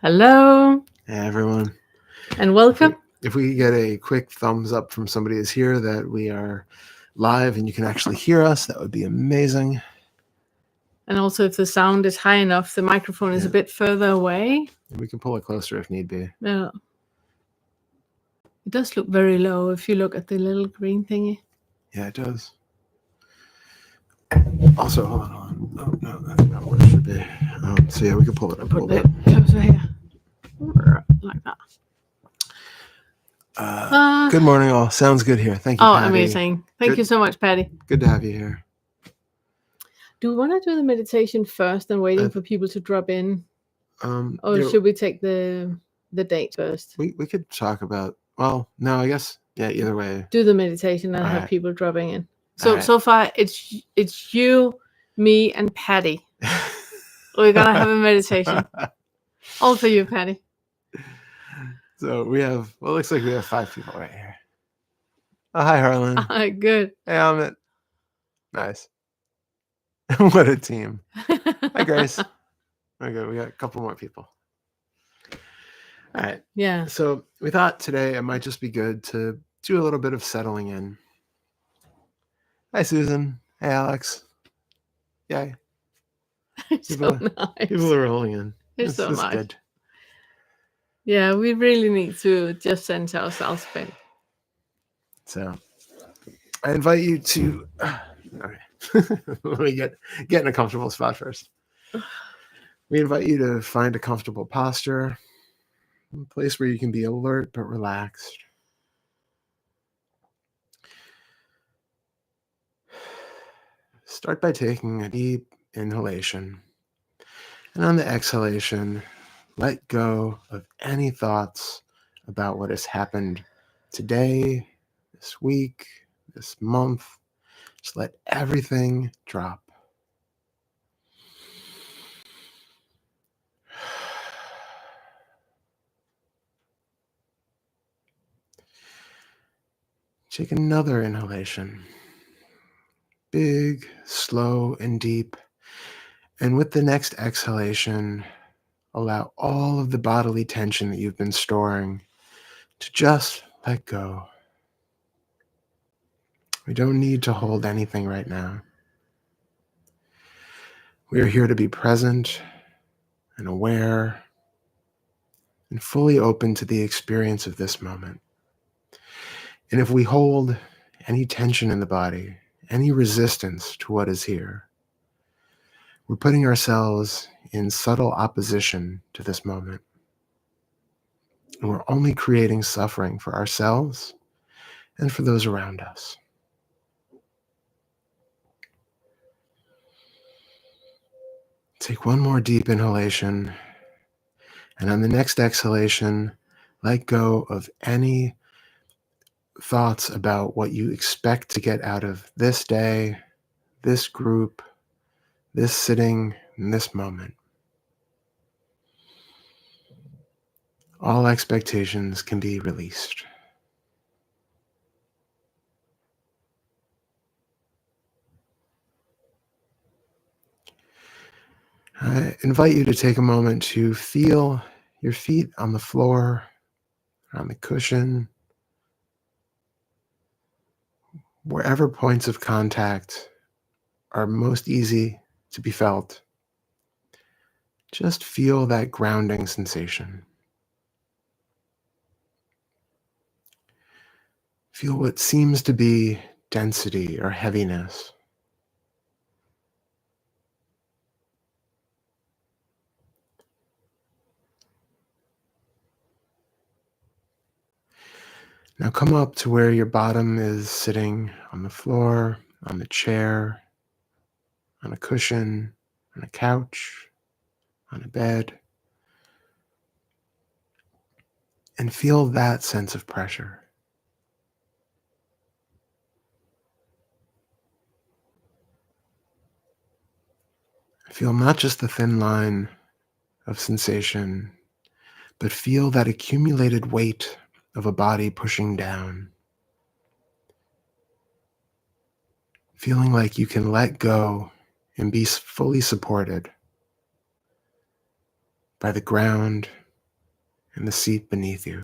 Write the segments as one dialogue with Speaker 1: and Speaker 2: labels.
Speaker 1: Hello
Speaker 2: Hey everyone.
Speaker 1: and
Speaker 2: If we
Speaker 1: welcome.
Speaker 2: if we get a quick thumbs up from somebody who's here that we are live and you can actually hear us, that would be amazing.
Speaker 1: And also, if the sound is high enough, the microphone is a
Speaker 2: Yeah.
Speaker 1: bit further away.
Speaker 2: And we can pull it closer if need be.
Speaker 1: Yeah, it does look very low if you look at the little green thingy.
Speaker 2: Yeah, it does. Also, hold on. Oh no, that's not where it should be. So yeah, we can pull it up a
Speaker 1: Put
Speaker 2: little
Speaker 1: it
Speaker 2: bit.
Speaker 1: closer here, like that.
Speaker 2: Good morning, all. Sounds good here. Thank you,
Speaker 1: Oh,
Speaker 2: Patty.
Speaker 1: amazing! Thank
Speaker 2: Good,
Speaker 1: you so much, Patty.
Speaker 2: good to have you here.
Speaker 1: Do we want to do the meditation first and waiting
Speaker 2: Uh,
Speaker 1: for people to drop in, or
Speaker 2: yeah,
Speaker 1: should we take the date first?
Speaker 2: we could talk about. Well, no, I guess yeah. Either way.
Speaker 1: Do the meditation and
Speaker 2: All
Speaker 1: have
Speaker 2: right.
Speaker 1: people dropping in.
Speaker 2: All
Speaker 1: So
Speaker 2: right.
Speaker 1: so far, it's you, me, and Patty. We're gonna have a meditation, all for you, Patty.
Speaker 2: So we have, well, it looks like we have 5 people right here. Oh, hi, Harlan.
Speaker 1: Good.
Speaker 2: Hey, Amit. Nice. What a team. Hi, Grace. Okay, we got a couple more people. All right.
Speaker 1: Yeah.
Speaker 2: So we thought today it might just be good to do a little bit of settling in. Hi, Susan. Hey, Alex. Yay.
Speaker 1: It's so nice.
Speaker 2: People are rolling in.
Speaker 1: It's
Speaker 2: This
Speaker 1: so
Speaker 2: is
Speaker 1: nice.
Speaker 2: good.
Speaker 1: Yeah, we really need to just send ourselves back.
Speaker 2: So I invite you to. Okay. Let me get in a comfortable spot first. We invite you to find a comfortable posture, a place where you can be alert but relaxed. Start by taking a deep inhalation, and on the exhalation, let go of any thoughts about what has happened today, this week, this month. Just let everything drop. Take another inhalation. Big, slow, and deep. And with the next exhalation, allow all of the bodily tension that you've been storing to just let go. We don't need to hold anything right now. We are here to be present and aware and fully open to the experience of this moment. And if we hold any tension in the body, any resistance to what is here, we're putting ourselves in subtle opposition to this moment. And we're only creating suffering for ourselves and for those around us. Take one more deep inhalation, and on the next exhalation, let go of any thoughts about what you expect to get out of this day, this group, this sitting, and this moment. All expectations can be released. I invite you to take a moment to feel your feet on the floor, on the cushion, wherever points of contact are most easy to be felt. Just feel that grounding sensation. Feel what seems to be density or heaviness. Now come up to where your bottom is sitting on the floor, on the chair, on a cushion, on a couch, on a bed, and feel that sense of pressure. Feel not just the thin line of sensation, but feel that accumulated weight of a body pushing down. Feeling like you can let go and be fully supported by the ground and the seat beneath you.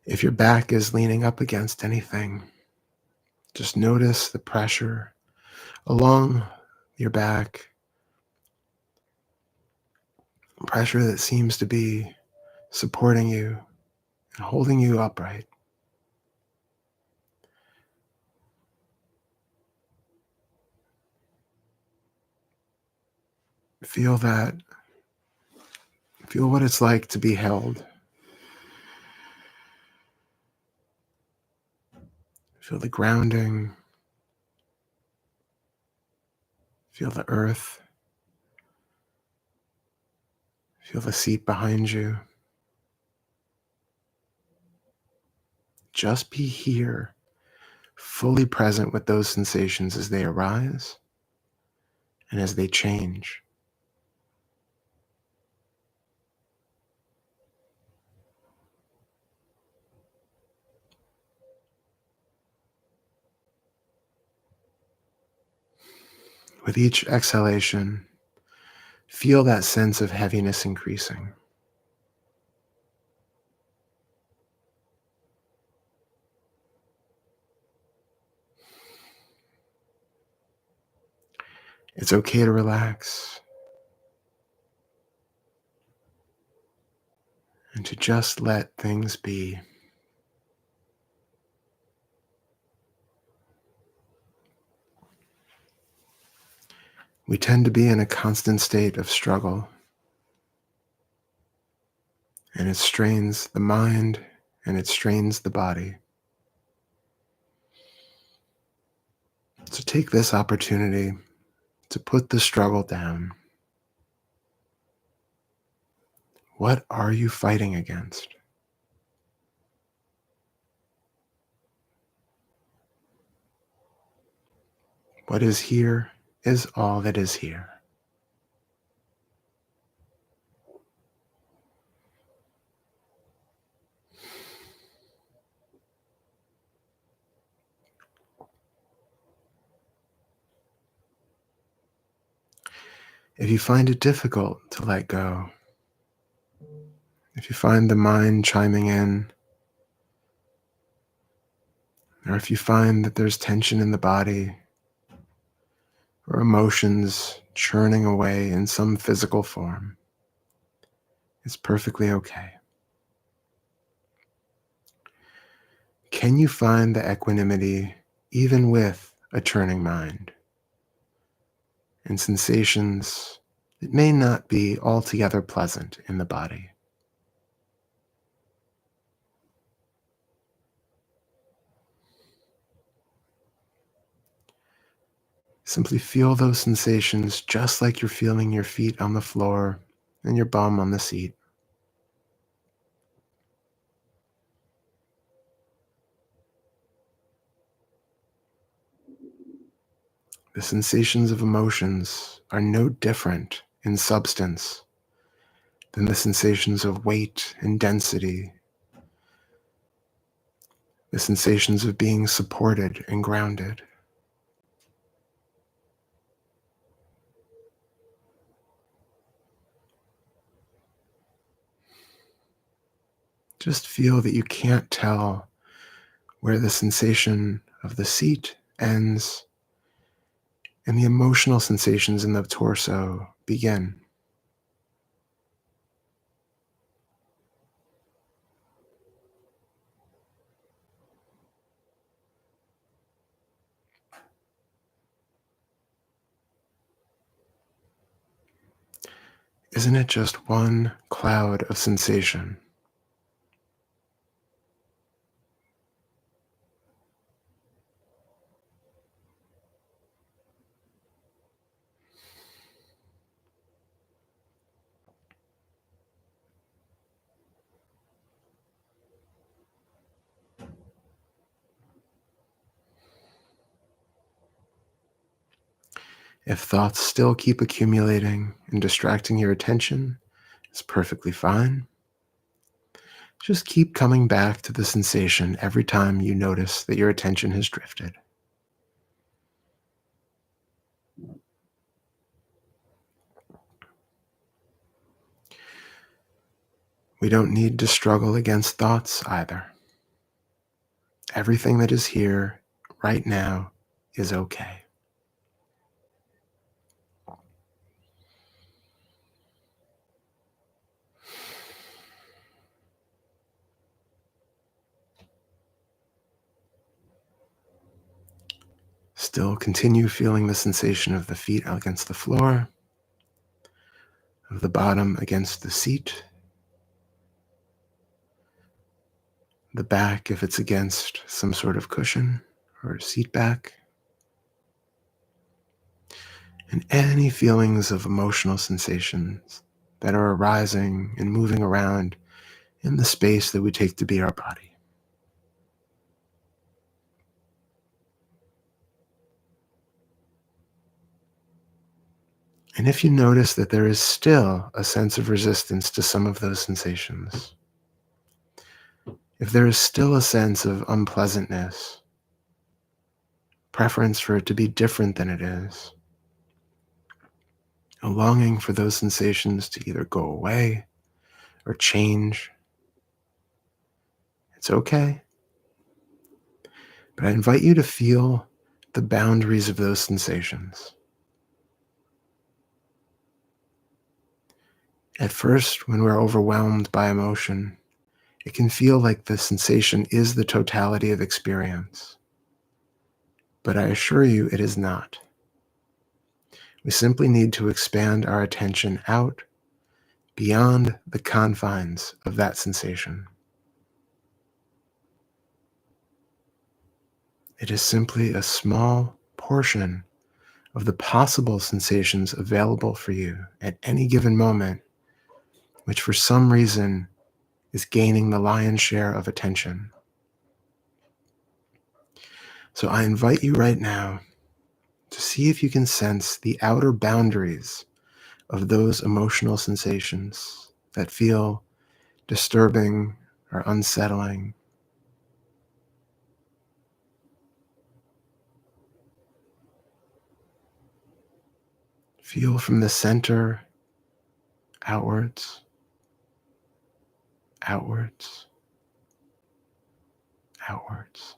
Speaker 2: If your back is leaning up against anything, just notice the pressure along your back, pressure that seems to be supporting you and holding you upright. Feel that. Feel what it's like to be held. Feel the grounding. Feel the earth. Feel the seat behind you. Just be here, fully present with those sensations as they arise and as they change. With each exhalation, feel that sense of heaviness increasing. It's okay to relax and to just let things be. We tend to be in a constant state of struggle, and it strains the mind and it strains the body. So take this opportunity to put the struggle down. What are you fighting against? What is here is all that is here. If you find it difficult to let go, if you find the mind chiming in, or if you find that there's tension in the body or emotions churning away in some physical form, it's perfectly okay. Can you find the equanimity even with a churning mind and sensations that may not be altogether pleasant in the body? Simply feel those sensations just like you're feeling your feet on the floor and your bum on the seat. The sensations of emotions are no different in substance than the sensations of weight and density, the sensations of being supported and grounded. Just feel that you can't tell where the sensation of the seat ends and the emotional sensations in the torso begin. Isn't it just one cloud of sensation? If thoughts still keep accumulating and distracting your attention, it's perfectly fine. Just keep coming back to the sensation every time you notice that your attention has drifted. We don't need to struggle against thoughts either. Everything that is here right now is okay. Still continue feeling the sensation of the feet against the floor, of the bottom against the seat, the back if it's against some sort of cushion or seat back, and any feelings of emotional sensations that are arising and moving around in the space that we take to be our body. And if you notice that there is still a sense of resistance to some of those sensations, if there is still a sense of unpleasantness, preference for it to be different than it is, a longing for those sensations to either go away or change, it's okay. But I invite you to feel the boundaries of those sensations. At first, when we're overwhelmed by emotion, it can feel like the sensation is the totality of experience. But I assure you, it is not. We simply need to expand our attention out beyond the confines of that sensation. It is simply a small portion of the possible sensations available for you at any given moment, which for some reason is gaining the lion's share of attention. So I invite you right now to see if you can sense the outer boundaries of those emotional sensations that feel disturbing or unsettling. Feel from the center outwards, outwards, outwards.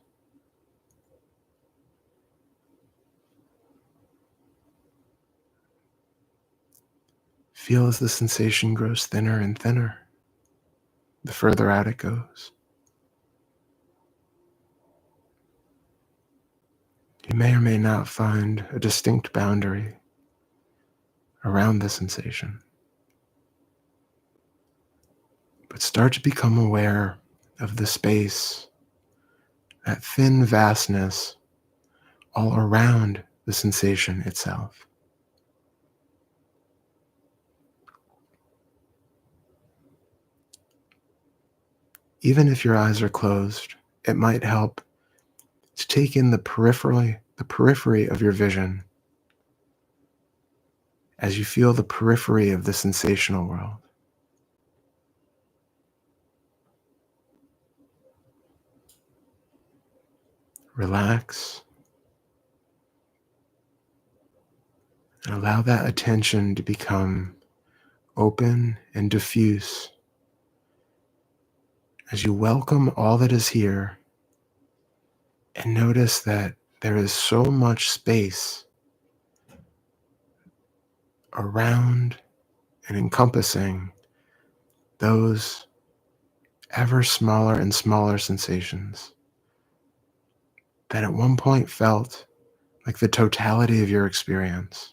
Speaker 2: Feel as the sensation grows thinner and thinner, the further out it goes. You may or may not find a distinct boundary around the sensation, but start to become aware of the space, that thin vastness all around the sensation itself. Even if your eyes are closed, it might help to take in the periphery of your vision as you feel the periphery of the sensational world. Relax and allow that attention to become open and diffuse as you welcome all that is here and notice that there is so much space around and encompassing those ever smaller and smaller sensations that at one point felt like the totality of your experience.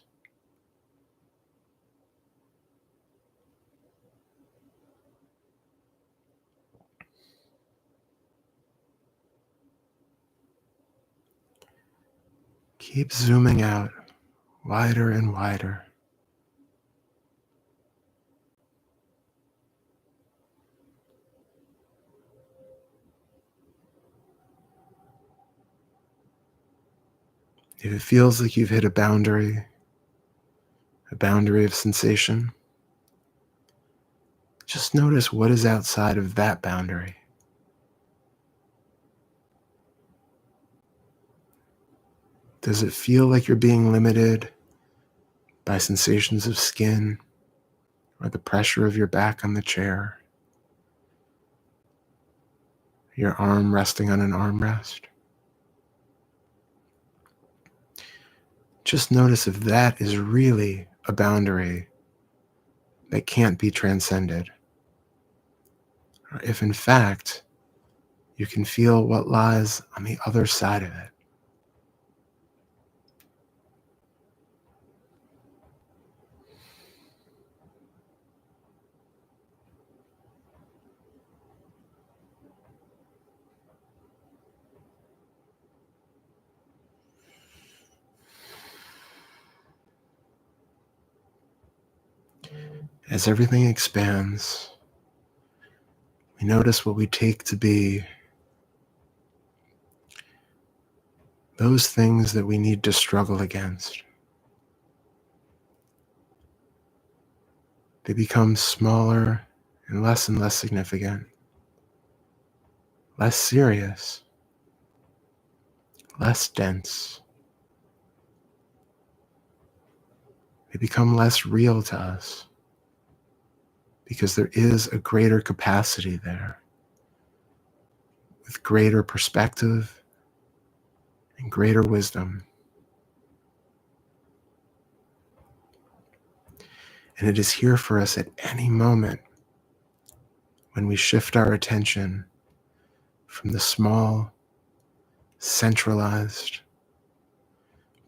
Speaker 2: Keep zooming out wider and wider. If it feels like you've hit a boundary, a boundary of sensation, just notice what is outside of that boundary. Does it feel like you're being limited by sensations of skin or the pressure of your back on the chair? Your arm resting on an armrest? Just notice if that is really a boundary that can't be transcended, or if in fact you can feel what lies on the other side of it. As everything expands, we notice what we take to be those things that we need to struggle against. They become smaller and less significant, less serious, less dense. They become less real to us because there is a greater capacity there with greater perspective and greater wisdom. And it is here for us at any moment when we shift our attention from the small, centralized,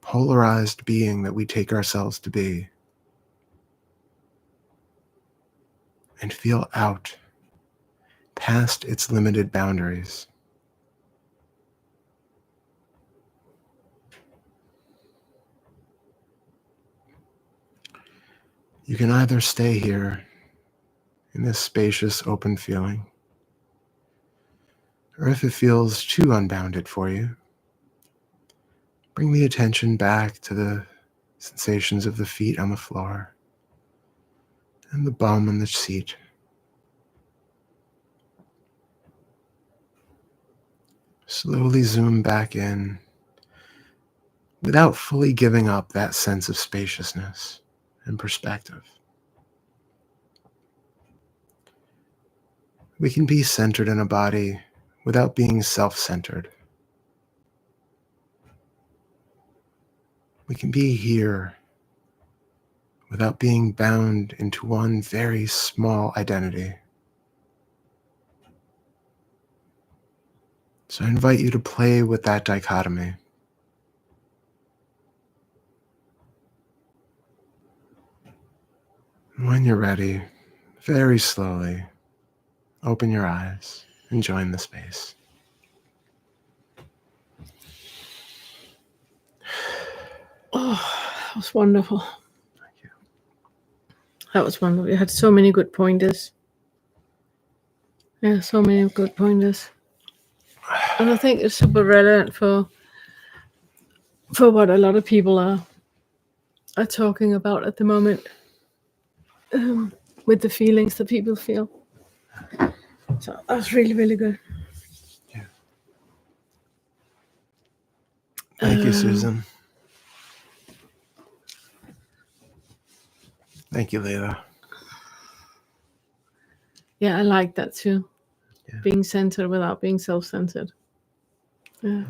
Speaker 2: polarized being that we take ourselves to be, and feel out past its limited boundaries. You can either stay here in this spacious, open feeling, or if it feels too unbounded for you, bring the attention back to the sensations of the feet on the floor and the bum on the seat. Slowly zoom back in without fully giving up that sense of spaciousness and perspective. We can be centered in a body without being self-centered. We can be here without being bound into one very small identity. So I invite you to play with that dichotomy. When you're ready, very slowly, open your eyes and join the space.
Speaker 1: Oh, that was wonderful.
Speaker 2: Thank you.
Speaker 1: That was wonderful. You had so many good pointers. Yeah, so many good pointers. And I think it's super relevant for what a lot of people are talking about at the moment, with the feelings that people feel. So that was really, really good.
Speaker 2: Yeah. Thank you, Susan. Thank you, Leila.
Speaker 1: Yeah, I like that too.
Speaker 2: Yeah.
Speaker 1: Being centered without being self-centered. Yeah.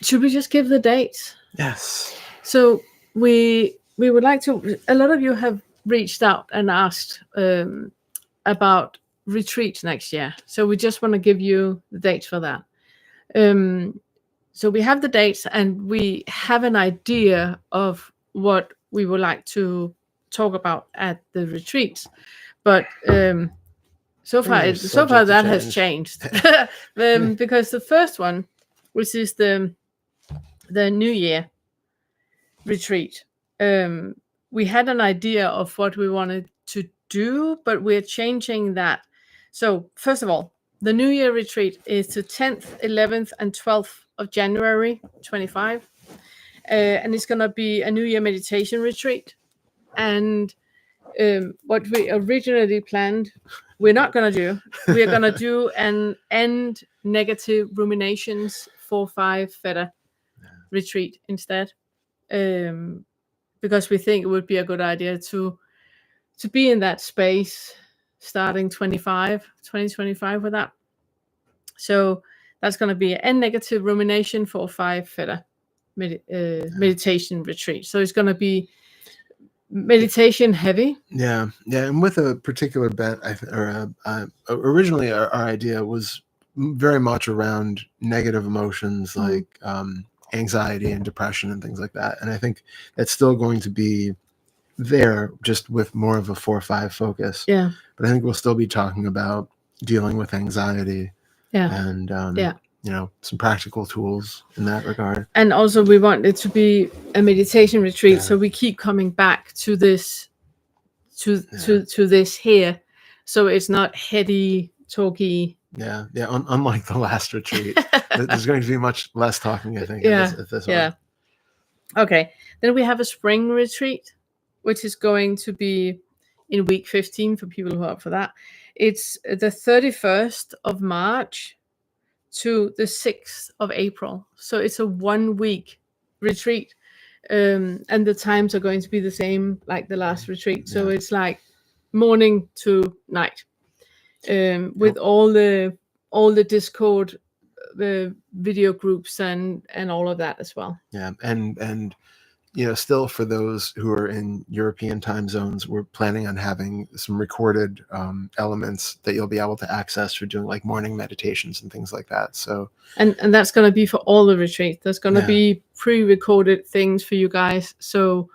Speaker 1: Should we just give the dates?
Speaker 2: Yes.
Speaker 1: So we would like to. A lot of you have reached out and asked about retreat next year. So we just want to give you the dates for that. So we have the dates and we have an idea of what we would like to talk about at the retreats. But so far that has changed. Because the first one, which is the New Year retreat, we had an idea of what we wanted to do, but we're changing that. So first of all, the New Year retreat is the 10th, 11th, and 12th of January 25. and it's going to be a New Year meditation retreat. And what we originally planned, we're not going to do. We are going to do an end negative ruminations 4-5 feta retreat instead, because we think it would be a good idea to be in that space starting 2025 with that. So that's going to be an end negative rumination 4-5 feta meditation retreat. So it's going to be meditation heavy.
Speaker 2: Yeah, and with a particular bent. Originally, our idea was very much around negative emotions like anxiety and depression and things like that. And I think that's still going to be there, just with more of a 4-5 focus.
Speaker 1: Yeah.
Speaker 2: But I think we'll still be talking about dealing with anxiety.
Speaker 1: Yeah.
Speaker 2: And some practical tools in that regard.
Speaker 1: And also we want it to be a meditation retreat, so we keep coming back to this to this here, so it's not heady talky.
Speaker 2: Unlike the last retreat, there's going to be much less talking, I think. At this one.
Speaker 1: Okay, then we have a spring retreat, which is going to be in week 15 for people who are up for that. It's the 31st of March to the 6th of April. So it's a 1-week retreat. And the times are going to be the same like the last retreat. So it's like morning to night. With all the Discord, the video groups and all of that as well.
Speaker 2: Yeah. And still for those who are in European time zones, we're planning on having some recorded elements that you'll be able to access for doing like morning meditations and things like that. So
Speaker 1: and that's going to be for all the retreats. There's going to be pre-recorded things for you guys. So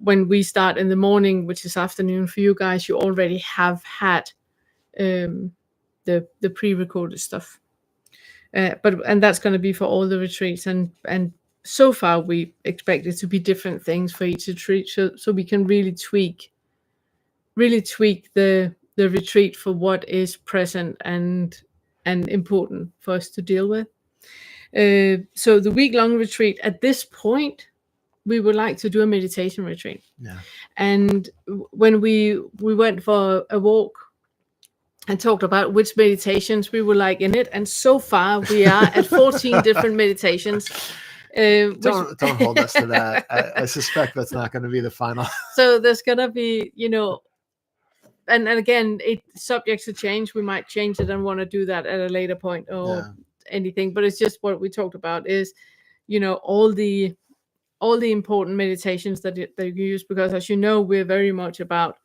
Speaker 1: when we start in the morning, which is afternoon for you guys, you already have had the pre-recorded stuff. And that's going to be for all the retreats, and so far we expect it to be different things for each retreat, so we can really tweak the retreat for what is present and important for us to deal with. So the week-long retreat, at this point, we would like to do a meditation retreat. And when we went for a walk and talked about which meditations we would like in it, and so far we are at 14 different meditations.
Speaker 2: Don't hold us to that. I suspect that's not going to be the final.
Speaker 1: So there's going to be, and again, it's subject to change. We might change it and want to do that at a later point or anything. But it's just what we talked about is, all the important meditations that you use, because as you know, we're very much about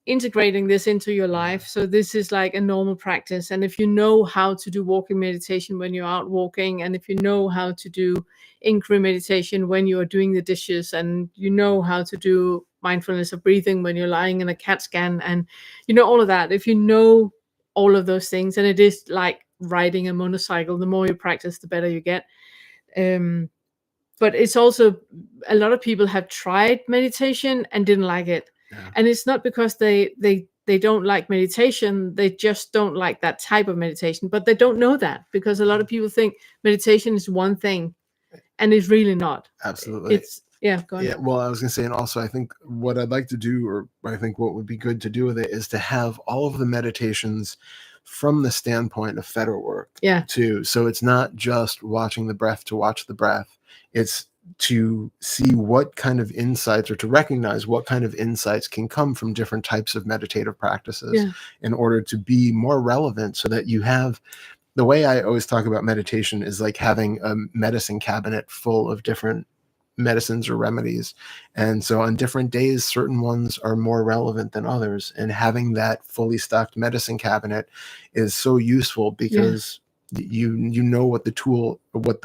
Speaker 1: integrating this into your life. So this is like a normal practice. And if you know how to do walking meditation when you're out walking, and if you know how to do inquiry meditation when you're doing the dishes, and you know how to do mindfulness of breathing when you're lying in a CAT scan, and all of that, if you know all of those things, and it is like riding a motorcycle, the more you practice, the better you get. But it's also, a lot of people have tried meditation and didn't like it. And it's not because they don't like meditation, they just don't like that type of meditation. But they don't know that, because a lot of people think meditation is one thing, and it's really not.
Speaker 2: Absolutely.
Speaker 1: Go on.
Speaker 2: Yeah, well, I was going to say, and also I think what I'd like to do, or I think what would be good to do with it, is to have all of the meditations from the standpoint of theta work too. So it's not just watching the breath to watch the breath. It's to see what kind of insights, or to recognize what kind of insights can come from different types of meditative practices in order to be more relevant, so that you have, the way I always talk about meditation is like having a medicine cabinet full of different medicines or remedies. And so on different days, certain ones are more relevant than others. And having that fully stocked medicine cabinet is so useful, because you know what the tool, what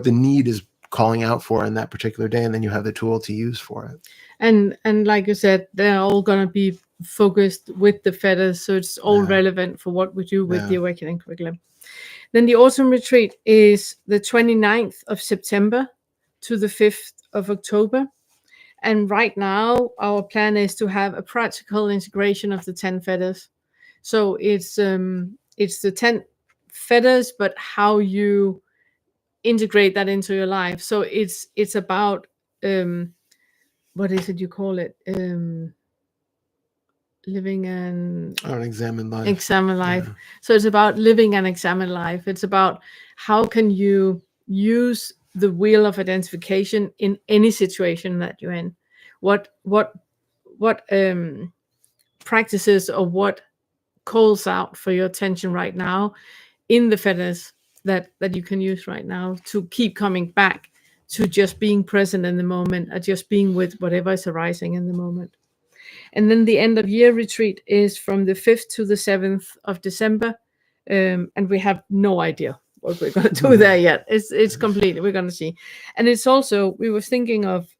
Speaker 2: the need is calling out for in that particular day, and then you have the tool to use for it.
Speaker 1: And like you said, they're all going to be focused with the feathers, so it's all relevant for what we do with the awakening curriculum. Then the autumn retreat is the 29th of September to the 5th of October. And right now, our plan is to have a practical integration of the 10 feathers. So it's the 10 feathers, but how you integrate that into your life. So it's about what is it you call it? Living and
Speaker 2: Oh, an examined life.
Speaker 1: examine life. So it's about living and examine life. It's about how can you use the wheel of identification in any situation that you're in. What practices or what calls out for your attention right now in the feathers that you can use right now to keep coming back to just being present in the moment, or just being with whatever is arising in the moment. And then the end of year retreat is from the 5th to the 7th of December. And we have no idea what we're going to do there yet. It's completely, we're going to see. And it's also, we were thinking of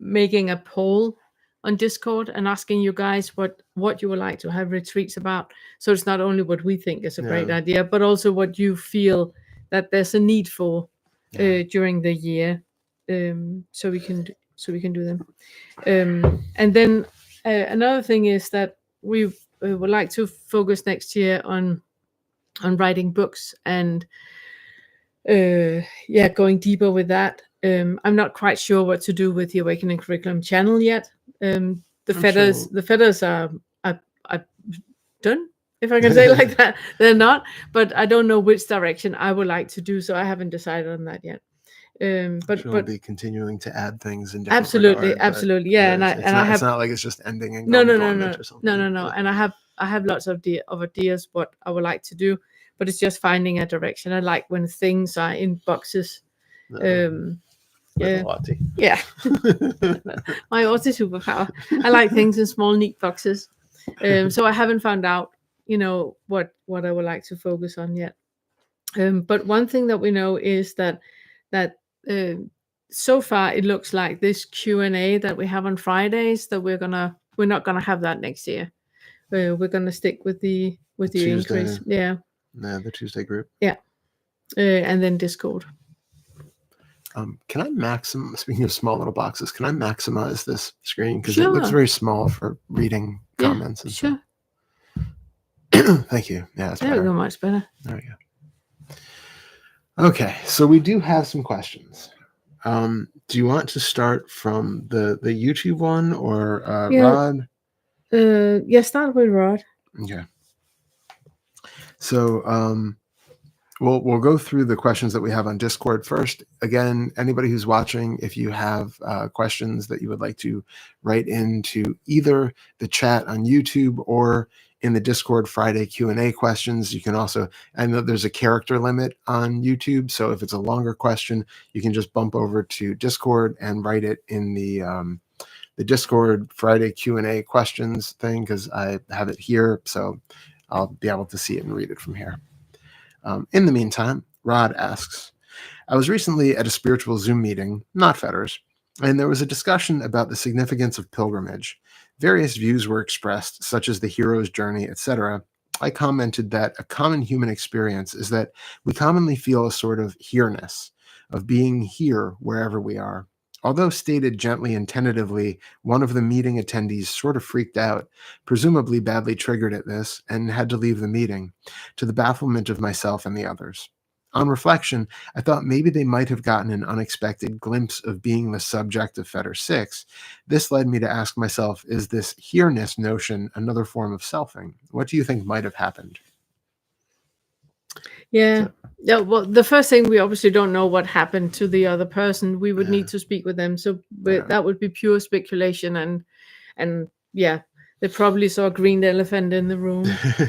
Speaker 1: making a poll on Discord and asking you guys what you would like to have retreats about. So it's not only what we think is a great idea, but also what you feel that there's a need for during the year, so we can do them. And then another thing is that we would like to focus next year on writing books and going deeper with that. I'm not quite sure what to do with the Awakening Curriculum channel yet. The feathers are done, if I can say it like that. They're not, but I don't know which direction I would like to do, so I haven't decided on that yet. But
Speaker 2: we'll be continuing to add things in different
Speaker 1: absolutely,
Speaker 2: regard,
Speaker 1: yeah.
Speaker 2: It's not like it's just ending and going dormant or something.
Speaker 1: No. And I have lots of ideas what I would like to do, but it's just finding a direction. I like when things are in boxes.
Speaker 2: Lottie.
Speaker 1: Yeah. My Lottie superpower. I like things in small, neat boxes. So I haven't found out, what I would like to focus on yet. But one thing that we know is that so far it looks like this Q&A that we have on Fridays, that we're not gonna have that next year. We're gonna stick with the
Speaker 2: Tuesday,
Speaker 1: increase. Yeah,
Speaker 2: the Tuesday group.
Speaker 1: Yeah, and then Discord.
Speaker 2: Can I speaking of small little boxes, can I maximize this screen? Because it looks very small for reading comments and
Speaker 1: stuff.
Speaker 2: Thank you. Yeah, that's
Speaker 1: there we go, much better.
Speaker 2: There we go. Okay, so we do have some questions. Do you want to start from the YouTube one or Rod?
Speaker 1: Start with Rod.
Speaker 2: Okay. So we'll go through the questions that we have on Discord first. Again, anybody who's watching, if you have questions that you would like to write into either the chat on YouTube or in the Discord Friday Q&A questions, you can also, I know there's a character limit on YouTube, so if it's a longer question, you can just bump over to Discord and write it in the Discord Friday Q&A questions thing, because I have it here, so I'll be able to see it and read it from here. In the meantime, Rod asks, I was recently at a spiritual Zoom meeting, not Fetters, and there was a discussion about the significance of pilgrimage. Various views were expressed, such as the hero's journey, etc. I commented that a common human experience is that we commonly feel a sort of here-ness, of being here wherever we are. Although stated gently and tentatively, one of the meeting attendees sort of freaked out, presumably badly triggered at this, and had to leave the meeting, to the bafflement of myself and the others. On reflection, I thought maybe they might have gotten an unexpected glimpse of being the subject of Fetter 6. This led me to ask myself, is this here-ness notion another form of selfing? What do you think might have happened?
Speaker 1: Yeah. Yeah, well, the first thing, we obviously don't know what happened to the other person. We would need to speak with them. So that would be pure speculation. And yeah, they probably saw a green elephant in the room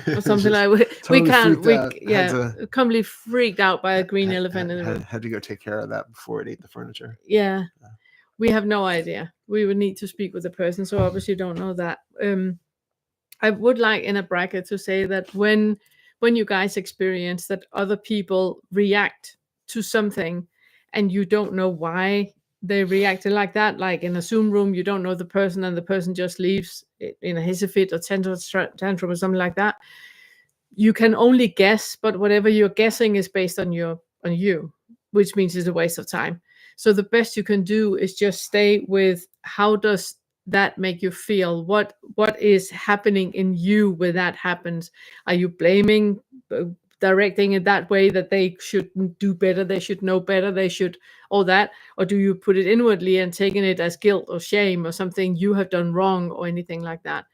Speaker 1: or something like that. Completely freaked out by a green elephant in the room.
Speaker 2: Had to go take care of that before it ate the furniture.
Speaker 1: Yeah. We have no idea. We would need to speak with the person. So obviously don't know that. I would like in a bracket to say that when you guys experience that other people react to something and you don't know why they reacted like that, like in a Zoom room, you don't know the person and the person just leaves in a hissy fit or tantrum or something like that, you can only guess, but whatever you're guessing is based on you, which means it's a waste of time. So the best you can do is just stay with, how does that make you feel? What is happening in you when that happens? Are you blaming directing it that way, that they should do better, they should know better, they should all that? Or do you put it inwardly and taking it as guilt or shame or something you have done wrong or anything like that?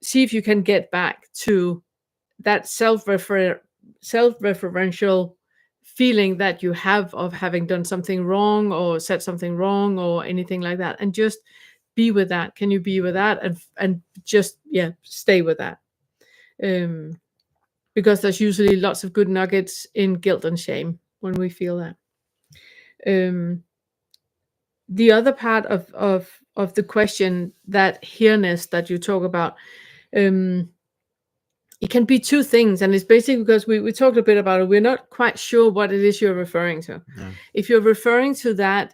Speaker 1: See if you can get back to that self-referential feeling that you have of having done something wrong or said something wrong or anything like that, and just be with that. Can you be with that and just stay with that? Because there's usually lots of good nuggets in guilt and shame when we feel that. The other part of the question, that here-ness that you talk about, it can be two things, and it's basically because we talked a bit about it. We're not quite sure what it is you're referring to.
Speaker 2: Yeah.
Speaker 1: If you're referring to that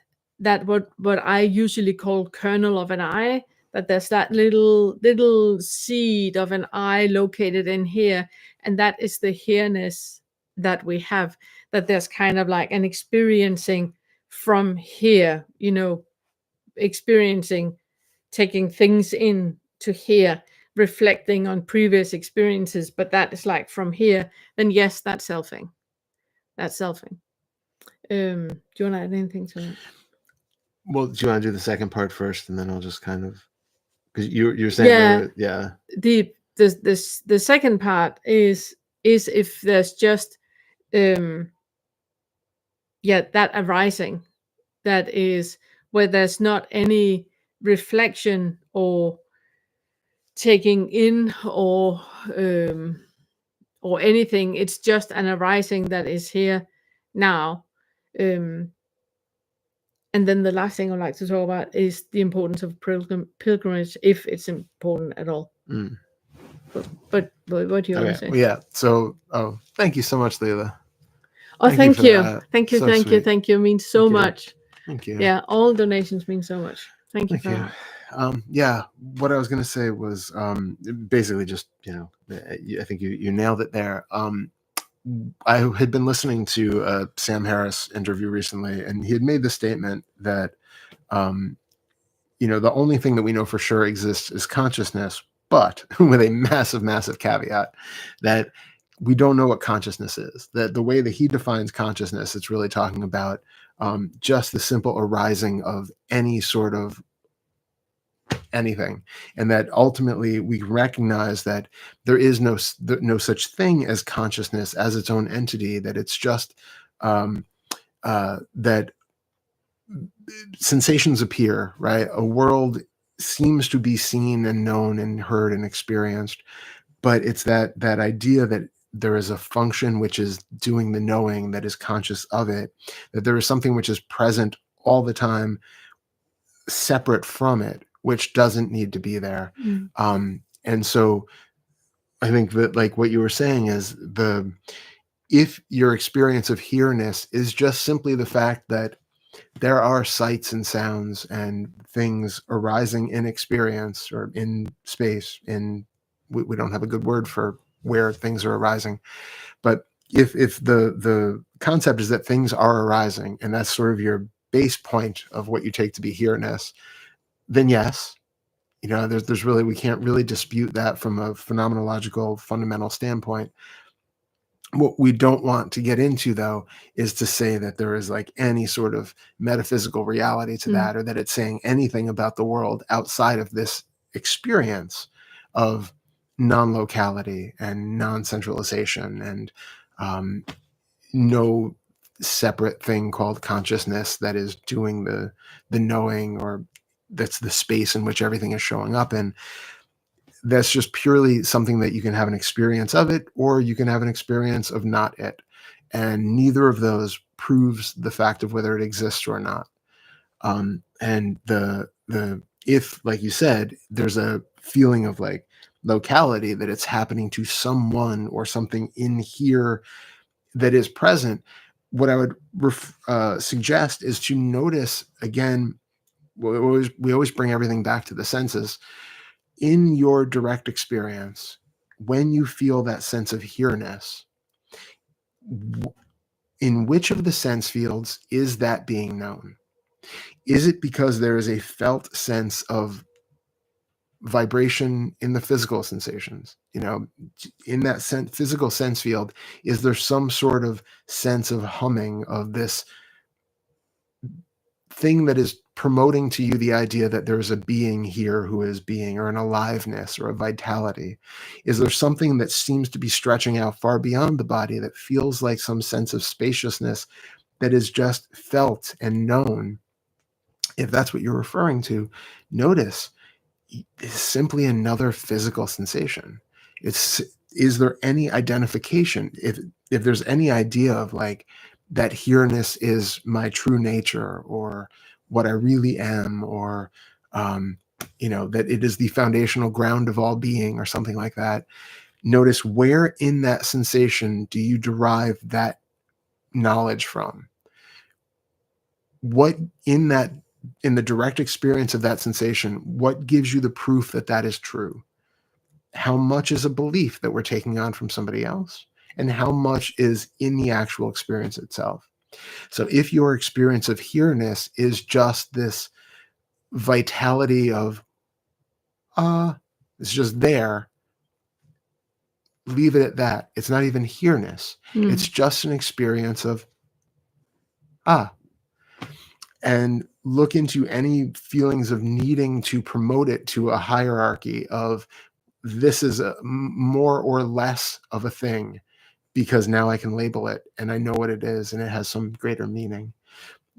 Speaker 1: what I usually call kernel of an I, that there's that little seed of an I located in here, and that is the here-ness that we have, that there's kind of like an experiencing from here, experiencing, taking things in to here, reflecting on previous experiences, but that is like from here, then yes, that's selfing. That's selfing. Do you want to add anything to that?
Speaker 2: Well, do you want to do the second part first, and then I'll just kind of, because you're saying
Speaker 1: the second part is if there's just that arising, that is where there's not any reflection or taking in or anything. It's just an arising that is here now. And then the last thing I'd like to talk about is the importance of pilgrimage, if it's important at all. But what do you want to say?
Speaker 2: Well, yeah. So, thank you so much, Leela.
Speaker 1: Oh, thank you. Thank you. Thank you. It means so much.
Speaker 2: Thank you.
Speaker 1: Yeah, all donations mean so much. Thank you.
Speaker 2: What I was going to say was basically just, I think you nailed it there. I had been listening to a Sam Harris interview recently, and he had made the statement that, the only thing that we know for sure exists is consciousness, but with a massive, massive caveat that we don't know what consciousness is. That the way that he defines consciousness, it's really talking about just the simple arising of any sort of anything, and that ultimately we recognize that there is no such thing as consciousness as its own entity, that it's just that sensations appear, right? A world seems to be seen and known and heard and experienced, but it's that idea that there is a function which is doing the knowing, that is conscious of it, that there is something which is present all the time, separate from it, which doesn't need to be there. And so I think that, like what you were saying, is if your experience of here-ness is just simply the fact that there are sights and sounds and things arising in experience or in space, we don't have a good word for where things are arising, but if the concept is that things are arising, and that's sort of your base point of what you take to be here-ness, then yes, there's really, we can't really dispute that from a phenomenological fundamental standpoint. What we don't want to get into, though, is to say that there is like any sort of metaphysical reality to that, or that it's saying anything about the world outside of this experience of non-locality and non-centralization and no separate thing called consciousness that is doing the knowing, or that's the space in which everything is showing up in. That's just purely something that you can have an experience of it, or you can have an experience of not it. And neither of those proves the fact of whether it exists or not. And if, like you said, there's a feeling of like locality, that it's happening to someone or something in here that is present, what I would suggest is to notice again. We always bring everything back to the senses. In your direct experience, when you feel that sense of here-ness, in which of the sense fields is that being known? Is it because there is a felt sense of vibration in the physical sensations? In that physical sense field, is there some sort of sense of humming, of this thing that is promoting to you the idea that there's a being here who is being, or an aliveness or a vitality? Is there something that seems to be stretching out far beyond the body, that feels like some sense of spaciousness that is just felt and known? If that's what you're referring to, notice it's simply another physical sensation. Is there any identification? If there's any idea of like that here-ness is my true nature, or what I really am, or that it is the foundational ground of all being, or something like that, notice where in that sensation do you derive that knowledge from? What in the direct experience of that sensation, what gives you the proof that that is true? How much is a belief that we're taking on from somebody else, and how much is in the actual experience itself? So if your experience of here-ness is just this vitality of, it's just there, leave it at that. It's not even here-ness. It's just an experience of, and look into any feelings of needing to promote it to a hierarchy of, this is more or less of a thing, because now I can label it and I know what it is and it has some greater meaning.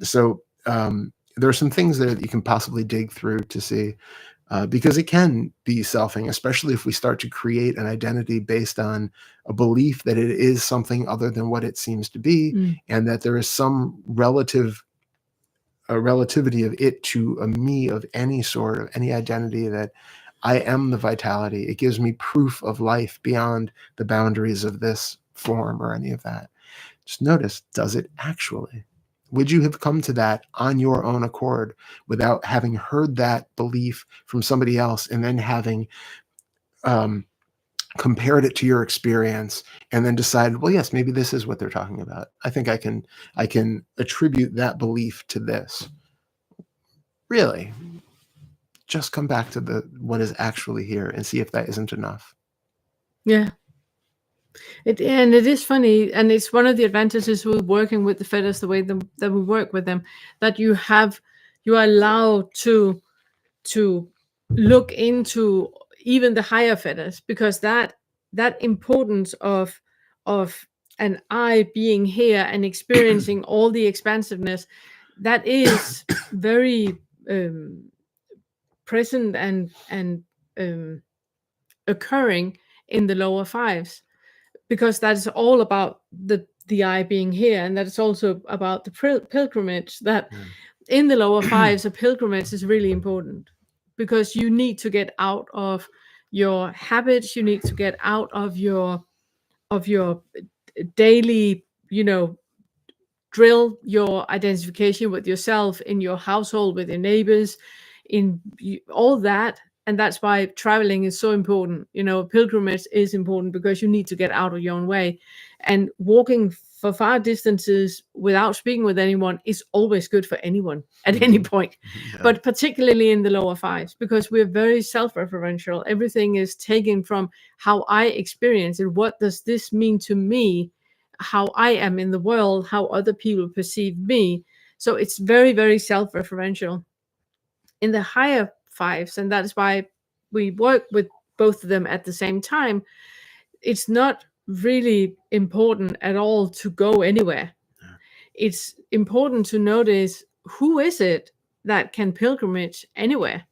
Speaker 2: So there are some things that you can possibly dig through to see, because it can be selfing, especially if we start to create an identity based on a belief that it is something other than what it seems to be, and that there is some relativity of it to a me of any sort, of any identity, that I am the vitality. It gives me proof of life beyond the boundaries of this form or any of that. Just notice, does it actually? Would you have come to that on your own accord without having heard that belief from somebody else, and then having compared it to your experience, and then decided, well, yes, maybe this is what they're talking about. I think I can attribute that belief to this. Really, just come back to what is actually here and see if that isn't enough.
Speaker 1: Yeah. It is funny, and it's one of the advantages with working with the feathers the way that we work with them, that you are allowed to look into even the higher feathers, because that importance of an I being here and experiencing all the expansiveness, that is very present and occurring in the lower fives, because that is all about the I being here, and that is also about the pilgrimage. That in the lower fives, a pilgrimage is really important, because you need to get out of your habits, you need to get out of your daily, drill, your identification with yourself in your household, with your neighbors, in all that. And that's why traveling is so important. Pilgrimage is important, because you need to get out of your own way. And walking for far distances without speaking with anyone is always good for anyone at any point. Yeah. But particularly in the lower fives, because we're very self-referential. Everything is taken from how I experience it. What does this mean to me? How I am in the world, how other people perceive me. So it's very, very self-referential. In the higher fives, and that is why we work with both of them at the same time, it's not really important at all to go anywhere. Yeah. It's important to notice, who is it that can pilgrimage anywhere?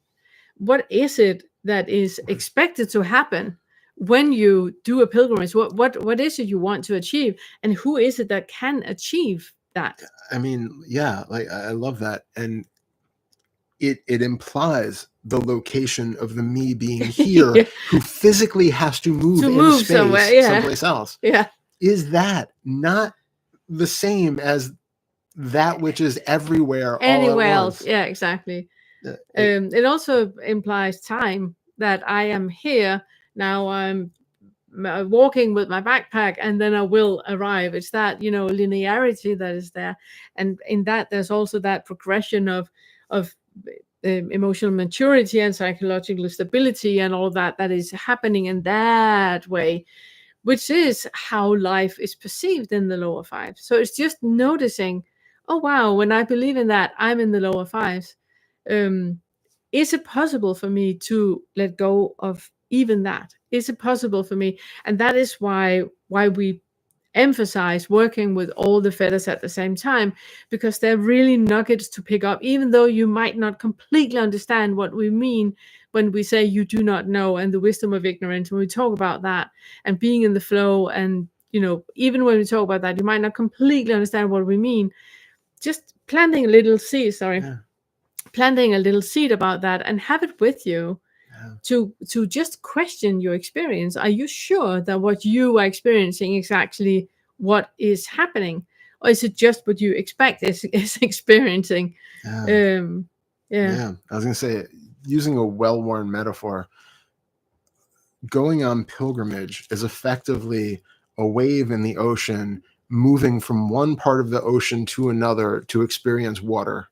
Speaker 1: What is it that is expected to happen when you do a pilgrimage? What is it you want to achieve, and who is it that can achieve that?
Speaker 2: I mean, yeah, like, I love that. And it implies the location of the me being here, yeah, who physically has to move in space somewhere, yeah, someplace else.
Speaker 1: Yeah.
Speaker 2: Is that not the same as that which is everywhere
Speaker 1: anywhere
Speaker 2: all at
Speaker 1: else?
Speaker 2: once?
Speaker 1: Yeah, exactly. It also implies time, that I am here now, I'm walking with my backpack, and then I will arrive. It's that, linearity that is there. And in that, there's also that progression of emotional maturity and psychological stability and all that is happening in that way, which is how life is perceived in the lower five. So it's just noticing, oh wow, when I believe in that, I'm in the lower fives. Is it possible for me to let go of even that? Is it possible for me? And that is why we emphasize working with all the feathers at the same time, because they're really nuggets to pick up, even though you might not completely understand what we mean when we say you do not know, and the wisdom of ignorance. When we talk about that and being in the flow, and even when we talk about that, you might not completely understand what we mean. Just planting a little seed, planting a little seed about that, and have it with you to just question your experience. Are you sure that what you are experiencing is actually what is happening, or is it just what you expect is experiencing?
Speaker 2: I was gonna say, using a well-worn metaphor, going on pilgrimage is effectively a wave in the ocean moving from one part of the ocean to another to experience water.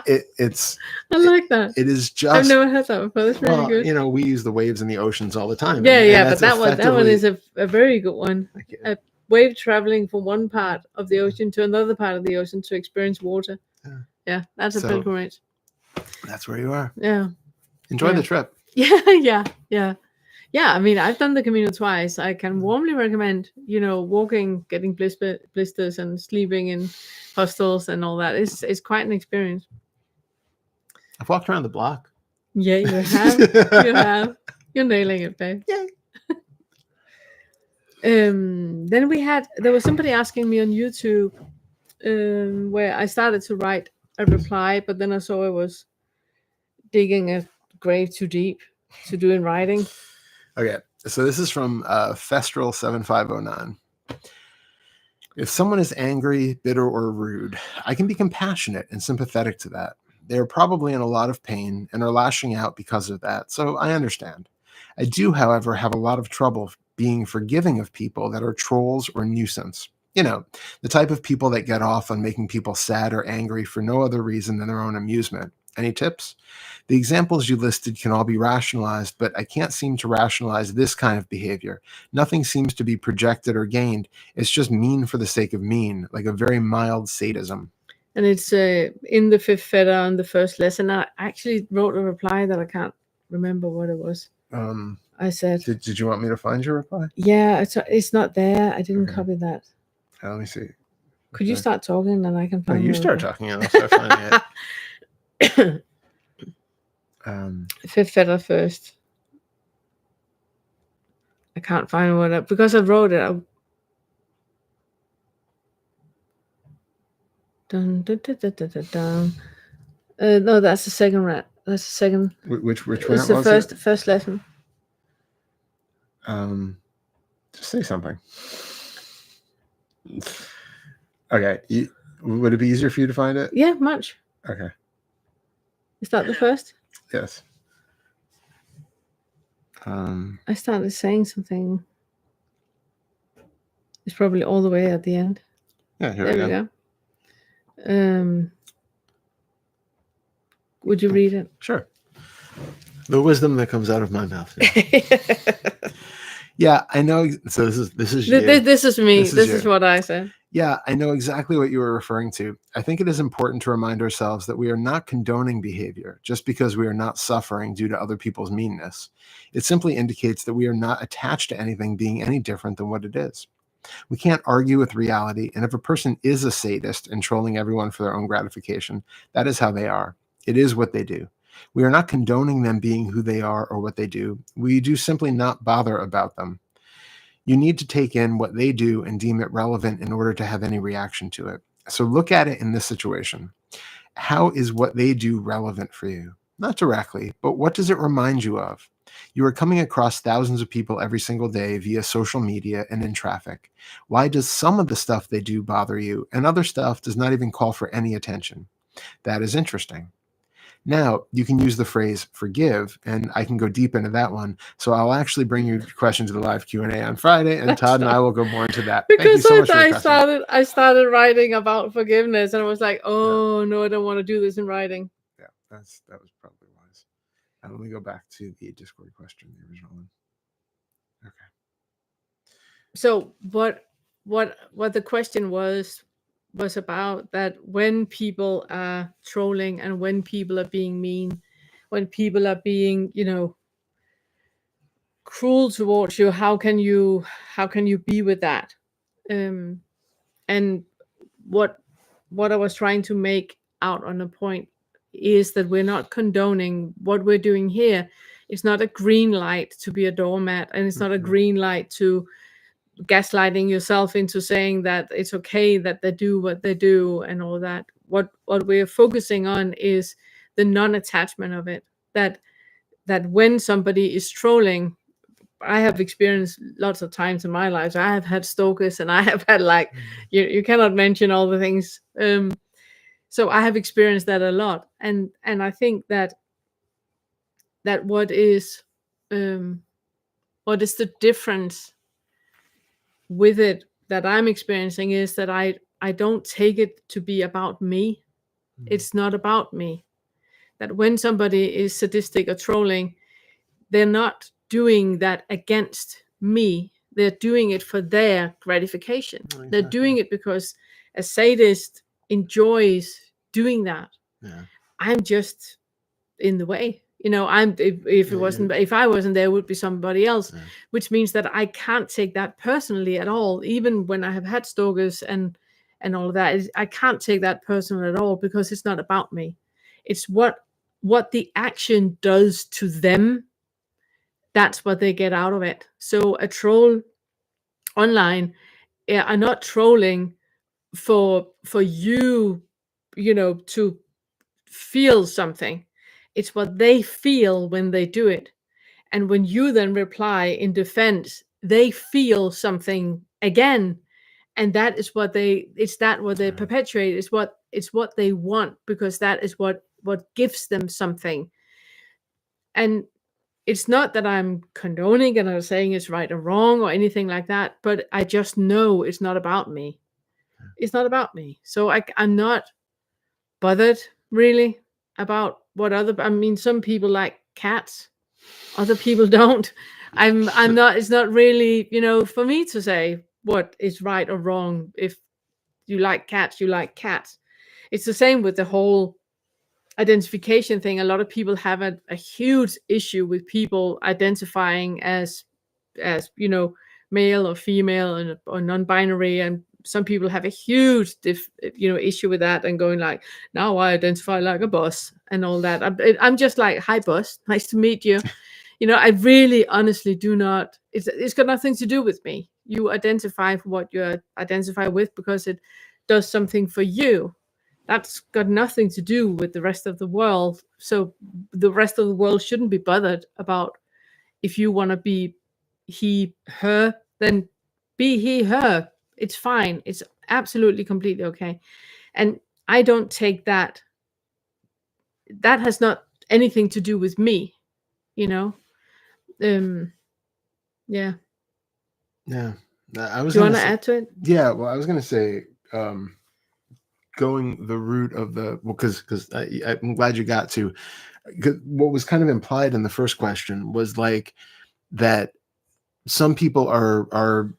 Speaker 2: It's
Speaker 1: I like that.
Speaker 2: It is just,
Speaker 1: I've never heard that before. That's really good.
Speaker 2: We use the waves in the oceans all the time.
Speaker 1: But that one is a very good one. A wave traveling from one part of the ocean to another part of the ocean to experience water. Yeah, that's a pilgrimage.
Speaker 2: That's where you are.
Speaker 1: Yeah.
Speaker 2: Enjoy the trip.
Speaker 1: Yeah. I mean, I've done the Camino twice. I can warmly recommend, walking, getting blisters and sleeping in hostels and all that. It's quite an experience.
Speaker 2: I've walked around the block.
Speaker 1: Yeah, you have. You have. You're nailing it, babe.
Speaker 2: Yay.
Speaker 1: Then there was somebody asking me on YouTube where I started to write a reply, but then I saw I was digging a grave too deep to do in writing.
Speaker 2: Okay, so this is from Festral 7509. If someone is angry, bitter, or rude, I can be compassionate and sympathetic to that. They are probably in a lot of pain and are lashing out because of that, so I understand. I do, however, have a lot of trouble being forgiving of people that are trolls or nuisance. The type of people that get off on making people sad or angry for no other reason than their own amusement. Any tips? The examples you listed can all be rationalized, but I can't seem to rationalize this kind of behavior. Nothing seems to be projected or gained. It's just mean for the sake of mean, like a very mild sadism.
Speaker 1: And it's in the fifth feather on the first lesson. I actually wrote a reply that I can't remember what it was. I said,
Speaker 2: Did you want me to find your reply?
Speaker 1: Yeah, it's not there. I didn't copy that.
Speaker 2: Let me see.
Speaker 1: Could you start talking and I can find it?
Speaker 2: You start talking and I'll start finding it.
Speaker 1: Fifth feather first. I can't find what because I wrote it. Dun, dun, dun, dun, dun, dun, dun. No, that's the second rat. That's the second.
Speaker 2: Which rat
Speaker 1: was the first lesson.
Speaker 2: Just say something. Okay. Would it be easier for you to find it?
Speaker 1: Yeah, much.
Speaker 2: Okay.
Speaker 1: Is that the first?
Speaker 2: Yes.
Speaker 1: I started saying something. It's probably all the way at the end.
Speaker 2: Yeah, here we go.
Speaker 1: Would you read it?
Speaker 2: Sure. The wisdom that comes out of my mouth. Yeah, yeah, I know. So this is you.
Speaker 1: This is me. This is what I said.
Speaker 2: Yeah, I know exactly what you were referring to. I think it is important to remind ourselves that we are not condoning behavior just because we are not suffering due to other people's meanness. It simply indicates that we are not attached to anything being any different than what it is. We can't argue with reality, and if a person is a sadist and trolling everyone for their own gratification, that is how they are. It is what they do. We are not condoning them being who they are or what they do. We do simply not bother about them. You need to take in what they do and deem it relevant in order to have any reaction to it. So look at it in this situation. How is what they do relevant for you? Not directly, but what does it remind you of? You are coming across thousands of people every single day via social media and in traffic. Why does some of the stuff they do bother you and other stuff does not even call for any attention? That is interesting. Now, you can use the phrase forgive, and I can go deep into that one. So I'll actually bring your question to the live Q&A on Friday, and Todd and I will go more into that.
Speaker 1: Because Thank you so much I started writing about forgiveness, and I was like, no, I don't want to do this in writing.
Speaker 2: Yeah, that was probably wise. Let me go back to the Discord question, the original one. Okay.
Speaker 1: So what the question was about, that when people are trolling and when people are being mean, when people are being, cruel towards you, how can you be with that? Um, and what what I was trying to make out on the point is that we're not condoning what we're doing here. It's not a green light to be a doormat, and it's not a green light to gaslighting yourself into saying that it's okay that they do what they do and all that. What we're focusing on is the non-attachment of it. That when somebody is trolling, I have experienced lots of times in my life. I have had stalkers, and I have had, like, you cannot mention all the things. So I have experienced that a lot, and I think that what is the difference with it that I'm experiencing is that I don't take it to be about me. It's not about me. That when somebody is sadistic or trolling, they're not doing that against me. They're doing it for their gratification.
Speaker 2: Exactly.
Speaker 1: They're doing it because a sadist enjoys doing that.
Speaker 2: Yeah.
Speaker 1: I'm just in the way. If I wasn't there, it would be somebody else, which means that I can't take that personally at all. Even when I have had stalkers and all of that, I can't take that personal at all, because it's not about me. It's what the action does to them. That's what they get out of it. So a troll online are not trolling for you, to feel something. It's what they feel when they do it. And when you then reply in defense, they feel something again. And that is what they perpetuate. It's what they want, because that is what gives them something. And it's not that I'm condoning and I'm saying it's right or wrong or anything like that, but I just know it's not about me. It's not about me. So I'm not bothered really about some people like cats, other people don't. I'm not, it's not really, for me to say what is right or wrong. If you like cats, you like cats. It's the same with the whole identification thing. A lot of people have a huge issue with people identifying as male or female or non-binary, and some people have a huge issue with that, and going like, now I identify like a bus and all that. I'm just like, hi bus, nice to meet you. I really honestly do not, it's got nothing to do with me. You identify for what you identify with because it does something for you. That's got nothing to do with the rest of the world. So the rest of the world shouldn't be bothered about if you want to be he, her, then be he, her. It's fine. It's absolutely completely okay. And I don't take that. That has not anything to do with me, you know? Yeah.
Speaker 2: Yeah. I was
Speaker 1: Do you want
Speaker 2: gonna
Speaker 1: to
Speaker 2: say,
Speaker 1: add to it?
Speaker 2: yeah, well, I was going to say, going the route of because I'm glad you got to, 'cause what was kind of implied in the first question was like that some people are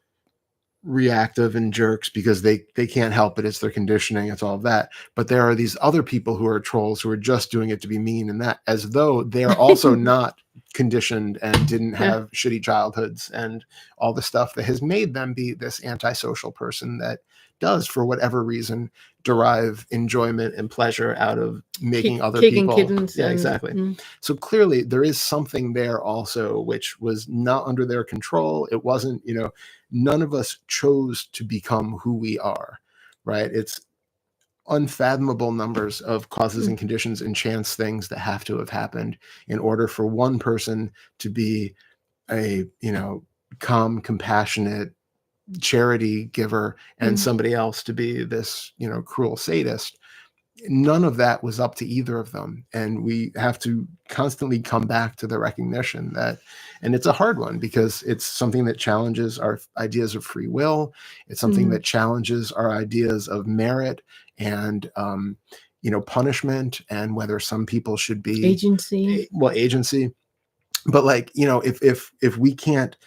Speaker 2: reactive and jerks because they can't help it. It's their conditioning. It's all of that. But there are these other people who are trolls who are just doing it to be mean, and that as though they're also not conditioned and didn't have shitty childhoods and all the stuff that has made them be this antisocial person that does, for whatever reason, derive enjoyment and pleasure out of making other
Speaker 1: kicking
Speaker 2: people.
Speaker 1: kittens.
Speaker 2: Yeah, exactly. So clearly there is something there also, which was not under their control. It wasn't, none of us chose to become who we are, right? It's unfathomable numbers of causes and conditions and chance things that have to have happened in order for one person to be a, calm, compassionate charity giver and somebody else to be this, cruel sadist. None of that was up to either of them. And we have to constantly come back to the recognition that, and it's a hard one because it's something that challenges our ideas of free will. It's something that challenges our ideas of merit and, punishment, and whether some people should be
Speaker 1: Agency.
Speaker 2: agency. But like, if we can't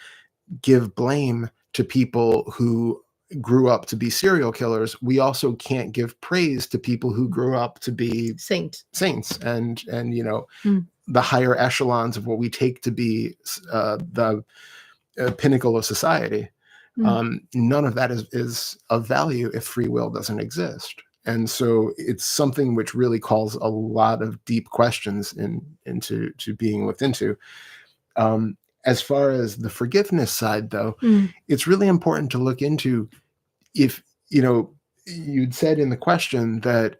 Speaker 2: give blame to people who grew up to be serial killers, we also can't give praise to people who grew up to be saints and the higher echelons of what we take to be the pinnacle of society. None of that is of value if free will doesn't exist. And so it's something which really calls a lot of deep questions into being looked into. As far as the forgiveness side, though, it's really important to look into if, you'd said in the question that,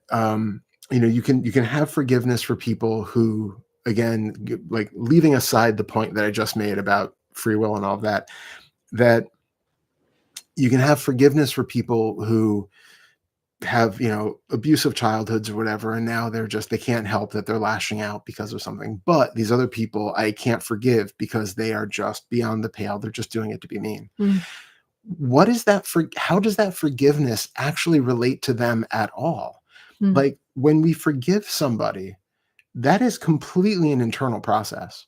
Speaker 2: you can have forgiveness for people who, again, like leaving aside the point that I just made about free will and all of that, that you can have forgiveness for people who have, abusive childhoods or whatever, and now they can't help that they're lashing out because of something. But these other people I can't forgive because they are just beyond the pale. They're just doing it to be mean. What is that how does that forgiveness actually relate to them at all? Like, when we forgive somebody, that is completely an internal process.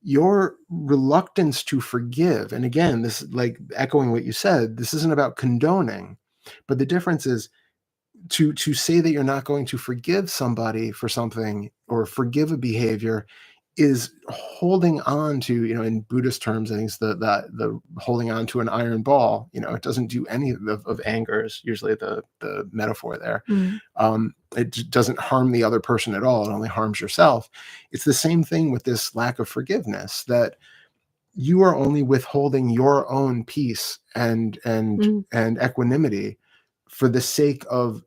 Speaker 2: Your reluctance to forgive, and again, this, like echoing what you said, this isn't about condoning, but the difference is to say that you're not going to forgive somebody for something or forgive a behavior is holding on to, in Buddhist terms, I think it's the holding on to an iron ball. It doesn't do any of anger is usually the metaphor there. It doesn't harm the other person at all. It only harms yourself. It's the same thing with this lack of forgiveness, that you are only withholding your own peace and equanimity for the sake of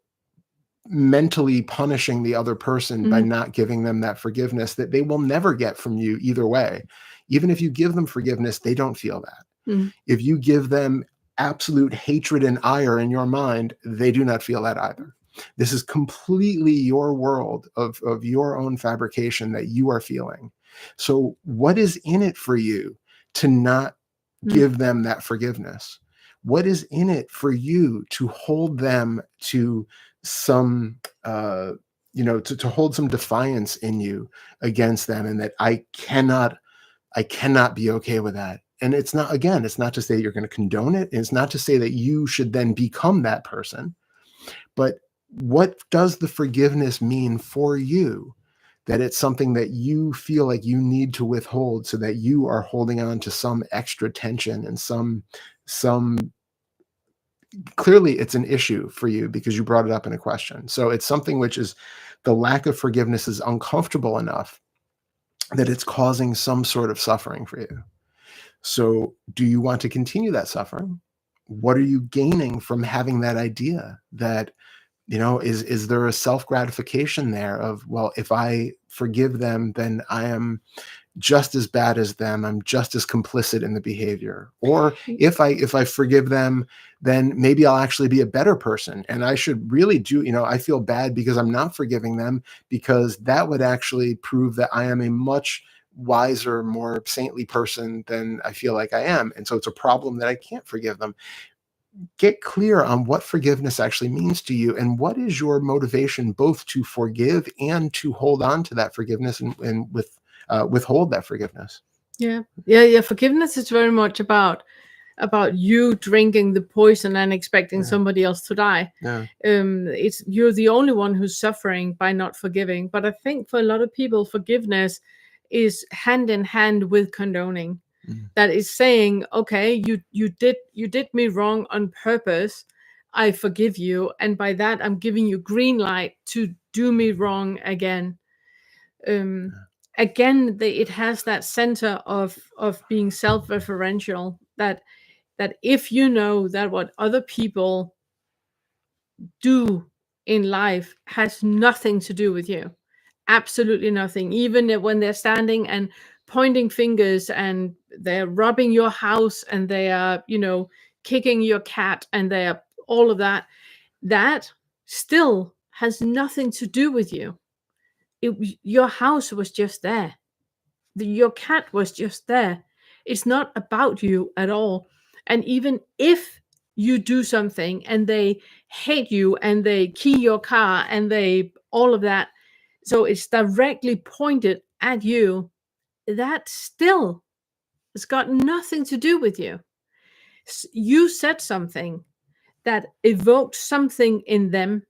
Speaker 2: mentally punishing the other person by not giving them that forgiveness that they will never get from you either way. Even if you give them forgiveness, they don't feel that. If you give them absolute hatred and ire in your mind, they do not feel that either. This is completely your world of your own fabrication that you are feeling. So what is in it for you to not give them that forgiveness? What is in it for you to hold them to some, to hold some defiance in you against them, and that I cannot be okay with that. And it's not to say you're going to condone it. It's not to say that you should then become that person, but what does the forgiveness mean for you? That it's something that you feel like you need to withhold so that you are holding on to some extra tension and some clearly it's an issue for you because you brought it up in a question. So it's something which is, the lack of forgiveness is uncomfortable enough that it's causing some sort of suffering for you. So do you want to continue that suffering? What are you gaining from having that idea that, is there a self-gratification there of, well, if I forgive them, then I am just as bad as them. I'm just as complicit in the behavior. Or if I forgive them, then maybe I'll actually be a better person. And I should really I feel bad because I'm not forgiving them, because that would actually prove that I am a much wiser, more saintly person than I feel like I am. And so it's a problem that I can't forgive them. Get clear on what forgiveness actually means to you, and what is your motivation both to forgive and to hold on to that forgiveness and withhold that forgiveness.
Speaker 1: Yeah. Forgiveness is very much about you drinking the poison and expecting somebody else to die. It's you're the only one who's suffering by not forgiving. But I think for a lot of people, forgiveness is hand in hand with condoning. That is saying, okay, you did me wrong on purpose. I forgive you, and by that I'm giving you green light to do me wrong again. Again, it has that center of being self-referential, that if you know that what other people do in life has nothing to do with you, absolutely nothing, even when they're standing and pointing fingers and they're robbing your house and they are, kicking your cat and they are all of that, that still has nothing to do with you. Your house was just there. Your cat was just there. It's not about you at all. And even if you do something and they hate you and they key your car and they all of that, so it's directly pointed at you, that still has got nothing to do with you. You said something that evoked something in them.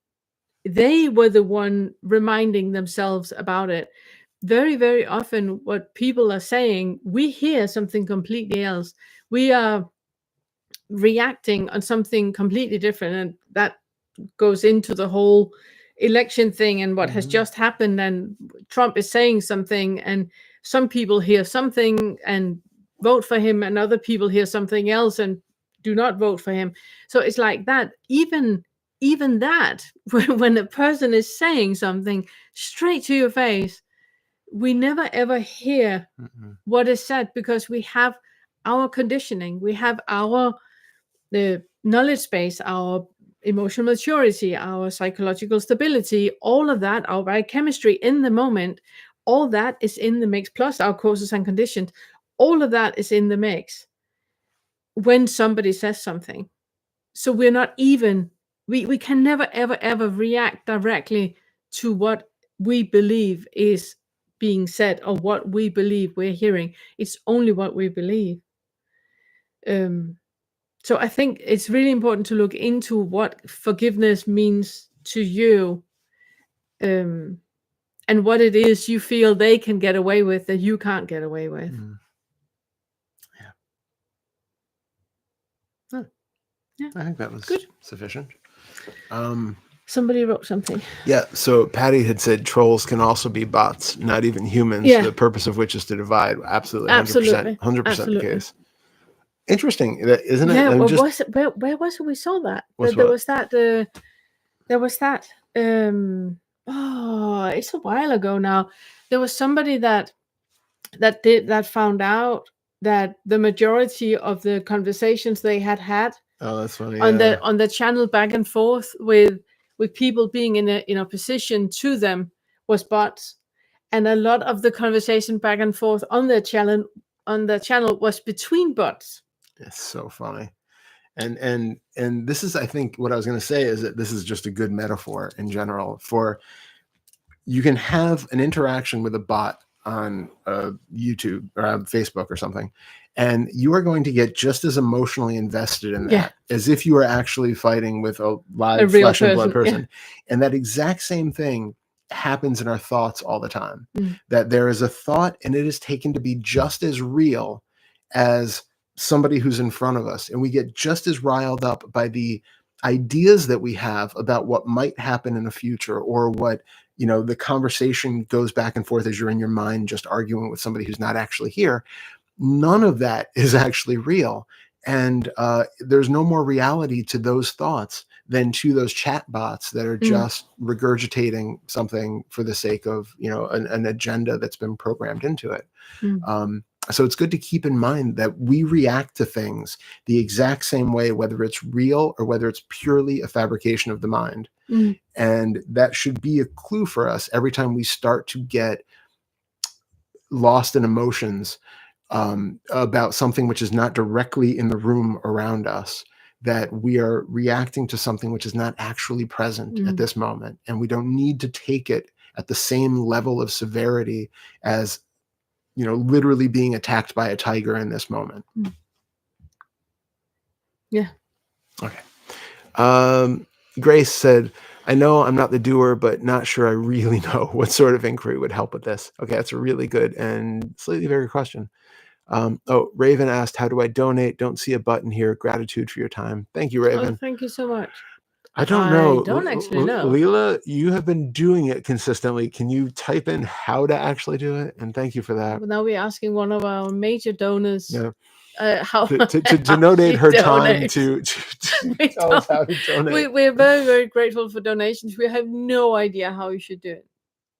Speaker 1: They were the one reminding themselves about it. Very, very often, what people are saying, we hear something completely else. We are reacting on something completely different. And that goes into the whole election thing and what has just happened. And Trump is saying something, and some people hear something and vote for him, and other people hear something else and do not vote for him. So it's like that. Even that, when a person is saying something straight to your face, we never ever hear what is said, because we have our conditioning, we have our the knowledge base, our emotional maturity, our psychological stability, all of that, our biochemistry in the moment, all that is in the mix, plus our causes and conditions, all of that is in the mix when somebody says something. So we're not even, we can never, ever, ever react directly to what we believe is being said or what we believe we're hearing. It's only what we believe. So I think it's really important to look into what forgiveness means to you, and what it is you feel they can get away with that you can't get away with.
Speaker 2: Yeah.
Speaker 1: Yeah.
Speaker 2: I think that was
Speaker 1: Good.
Speaker 2: sufficient.
Speaker 1: Somebody wrote something.
Speaker 2: Yeah, so Patty had said trolls can also be bots, not even humans,
Speaker 1: Yeah.
Speaker 2: the purpose of which is to divide. Absolutely, 100%,
Speaker 1: Absolutely.
Speaker 2: 100%
Speaker 1: Absolutely.
Speaker 2: the case. Interesting, isn't it?
Speaker 1: Yeah,
Speaker 2: I'm
Speaker 1: well,
Speaker 2: just,
Speaker 1: where was it we saw that?
Speaker 2: What's
Speaker 1: There
Speaker 2: what?
Speaker 1: was that. Oh, it's a while ago now. There was somebody that found out that the majority of the conversations they had
Speaker 2: Oh, that's funny.
Speaker 1: on
Speaker 2: Yeah.
Speaker 1: the channel back and forth with people being in opposition to them was bots, and a lot of the conversation back and forth on the channel was between bots.
Speaker 2: It's so funny. And this is, I think, what I was going to say is that this is just a good metaphor in general for, you can have an interaction with a bot on YouTube or Facebook or something, and you are going to get just as emotionally invested in that as if you were actually fighting with a live
Speaker 1: real
Speaker 2: flesh and blood person.
Speaker 1: Yeah.
Speaker 2: And that exact same thing happens in our thoughts all the time. That there is a thought and it is taken to be just as real as somebody who's in front of us, and we get just as riled up by the ideas that we have about what might happen in the future, or what, the conversation goes back and forth as you're in your mind just arguing with somebody who's not actually here. None of that is actually real. And there's no more reality to those thoughts than to those chat bots that are just regurgitating something for the sake of, an agenda that's been programmed into it. So it's good to keep in mind that we react to things the exact same way, whether it's real or whether it's purely a fabrication of the mind. And that should be a clue for us every time we start to get lost in emotions about something which is not directly in the room around us, that we are reacting to something which is not actually present at this moment. And we don't need to take it at the same level of severity as, literally being attacked by a tiger in this moment.
Speaker 1: Yeah.
Speaker 2: Okay. Grace said, I know I'm not the doer, but not sure I really know what sort of inquiry would help with this. Okay, that's a really good and slightly vague question. Raven asked, how do I donate? Don't see a button here. Gratitude for your time. Thank you, Raven.
Speaker 1: Oh, thank you so much.
Speaker 2: I don't know.
Speaker 1: I don't actually know.
Speaker 2: Leela, you have been doing it consistently. Can you type in how to actually do it? And thank you for that.
Speaker 1: Well, now we're asking one of our major donors how
Speaker 2: to donate her time to tell us how to donate.
Speaker 1: We're very, very grateful for donations. We have no idea how you should do it,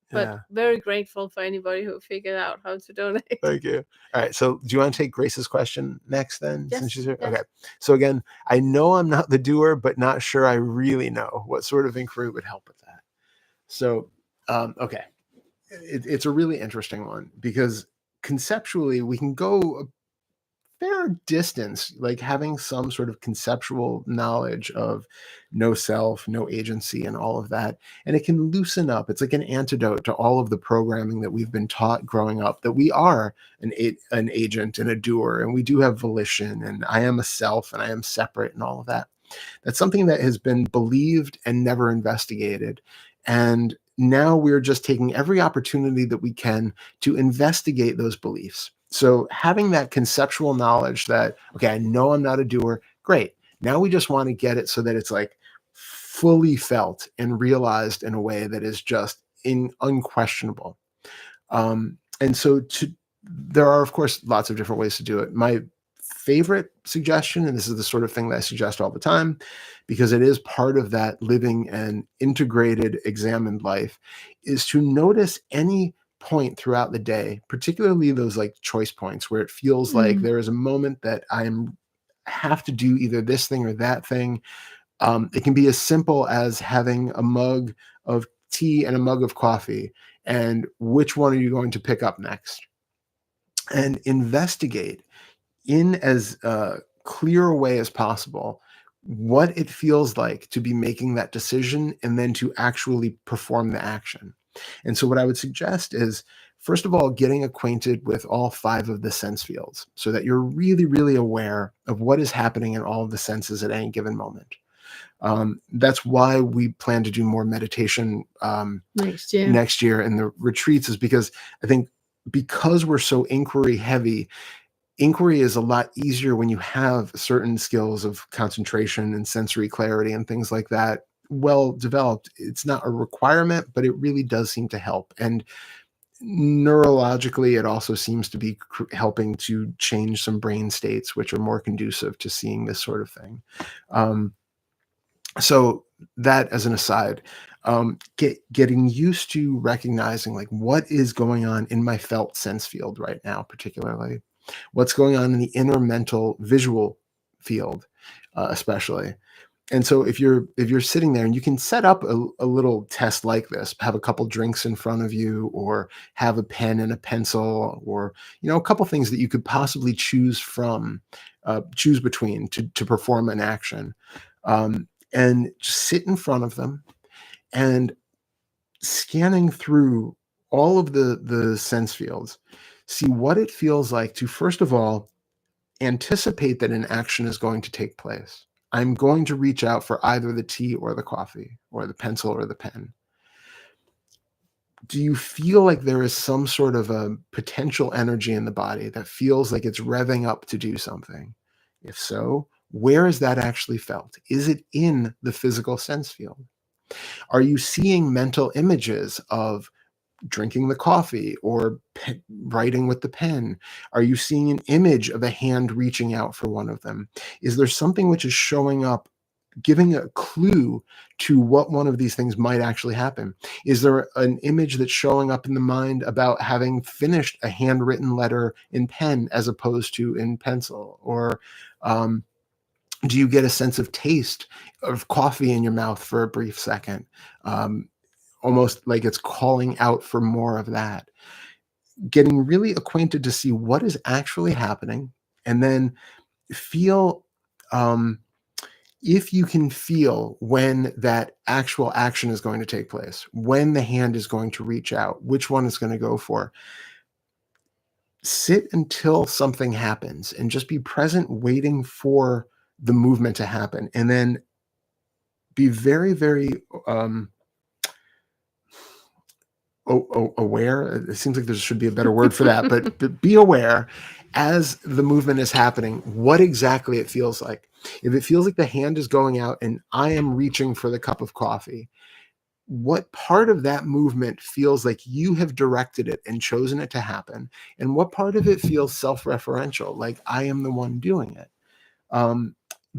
Speaker 1: but very grateful for anybody who figured out how to donate.
Speaker 2: Thank you. All right. So do you want to take Grace's question next then?
Speaker 1: Yes,
Speaker 2: since she's here?
Speaker 1: yes.
Speaker 2: Okay. So again, I know I'm not the doer, but not sure I really know what sort of inquiry would help with that. So, okay. It's a really interesting one because conceptually we can go fair distance, like having some sort of conceptual knowledge of no self, no agency, and all of that. And it can loosen up. It's like an antidote to all of the programming that we've been taught growing up, that we are an agent and a doer, and we do have volition, and I am a self, and I am separate, and all of that. That's something that has been believed and never investigated. And now we're just taking every opportunity that we can to investigate those beliefs. So having that conceptual knowledge that, okay, I know I'm not a doer, great. Now we just want to get it so that it's like fully felt and realized in a way that is just unquestionable. And so there are, of course, lots of different ways to do it. My favorite suggestion, and this is the sort of thing that I suggest all the time, because it is part of that living an integrated, examined life, is to notice any point throughout the day, particularly those like choice points where it feels like there is a moment that have to do either this thing or that thing. It can be as simple as having a mug of tea and a mug of coffee, and which one are you going to pick up next? And investigate in as clear a way as possible what it feels like to be making that decision and then to actually perform the action. And so what I would suggest is, first of all, getting acquainted with all 5 of the sense fields so that you're really, really aware of what is happening in all of the senses at any given moment. That's why we plan to do more meditation next year in the retreats, is because I think because we're so inquiry heavy, inquiry is a lot easier when you have certain skills of concentration and sensory clarity and things like that well developed. It's not a requirement, but it really does seem to help. And neurologically, it also seems to be helping to change some brain states, which are more conducive to seeing this sort of thing. So that as an aside, getting used to recognizing like what is going on in my felt sense field right now, particularly what's going on in the inner mental visual field, especially. And so if you're sitting there, and you can set up a little test like this, have a couple drinks in front of you, or have a pen and a pencil, or a couple things that you could possibly choose between to perform an action, and just sit in front of them and scanning through all of the sense fields, see what it feels like to, first of all, anticipate that an action is going to take place. I'm going to reach out for either the tea or the coffee or the pencil or the pen. Do you feel like there is some sort of a potential energy in the body that feels like it's revving up to do something? If so, where is that actually felt? Is it in the physical sense field? Are you seeing mental images of drinking the coffee or writing with the pen? Are you seeing an image of a hand reaching out for one of them? Is there something which is showing up, giving a clue to what one of these things might actually happen? Is there an image that's showing up in the mind about having finished a handwritten letter in pen as opposed to in pencil? Or do you get a sense of taste of coffee in your mouth for a brief second? Almost like it's calling out for more of that. Getting really acquainted to see what is actually happening, and then feel, if you can feel when that actual action is going to take place, when the hand is going to reach out, which one is going to go for. Sit until something happens and just be present, waiting for the movement to happen, and then be very, very aware. It seems like there should be a better word for that, but be aware as the movement is happening, what exactly it feels like. If it feels like the hand is going out and I am reaching for the cup of coffee, what part of that movement feels like you have directed it and chosen it to happen? And what part of it feels self-referential, like I am the one doing it?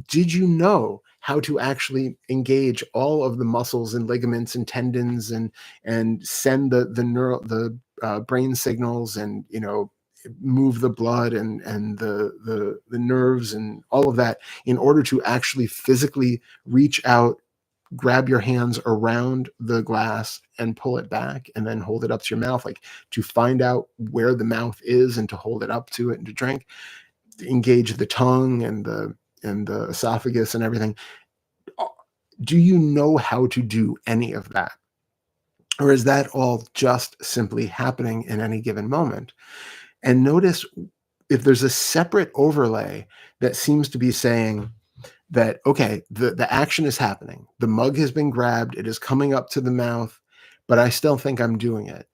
Speaker 2: Did you know how to actually engage all of the muscles and ligaments and tendons and send the brain signals, and move the blood and the nerves and all of that in order to actually physically reach out, grab your hands around the glass and pull it back and then hold it up to your mouth, like to find out where the mouth is and to hold it up to it and to drink? engage the tongue and the esophagus and everything. Do you know how to do any of that? Or is that all just simply happening in any given moment? And notice if there's a separate overlay that seems to be saying that, okay, the action is happening. The mug has been grabbed. It is coming up to the mouth, but I still think I'm doing it.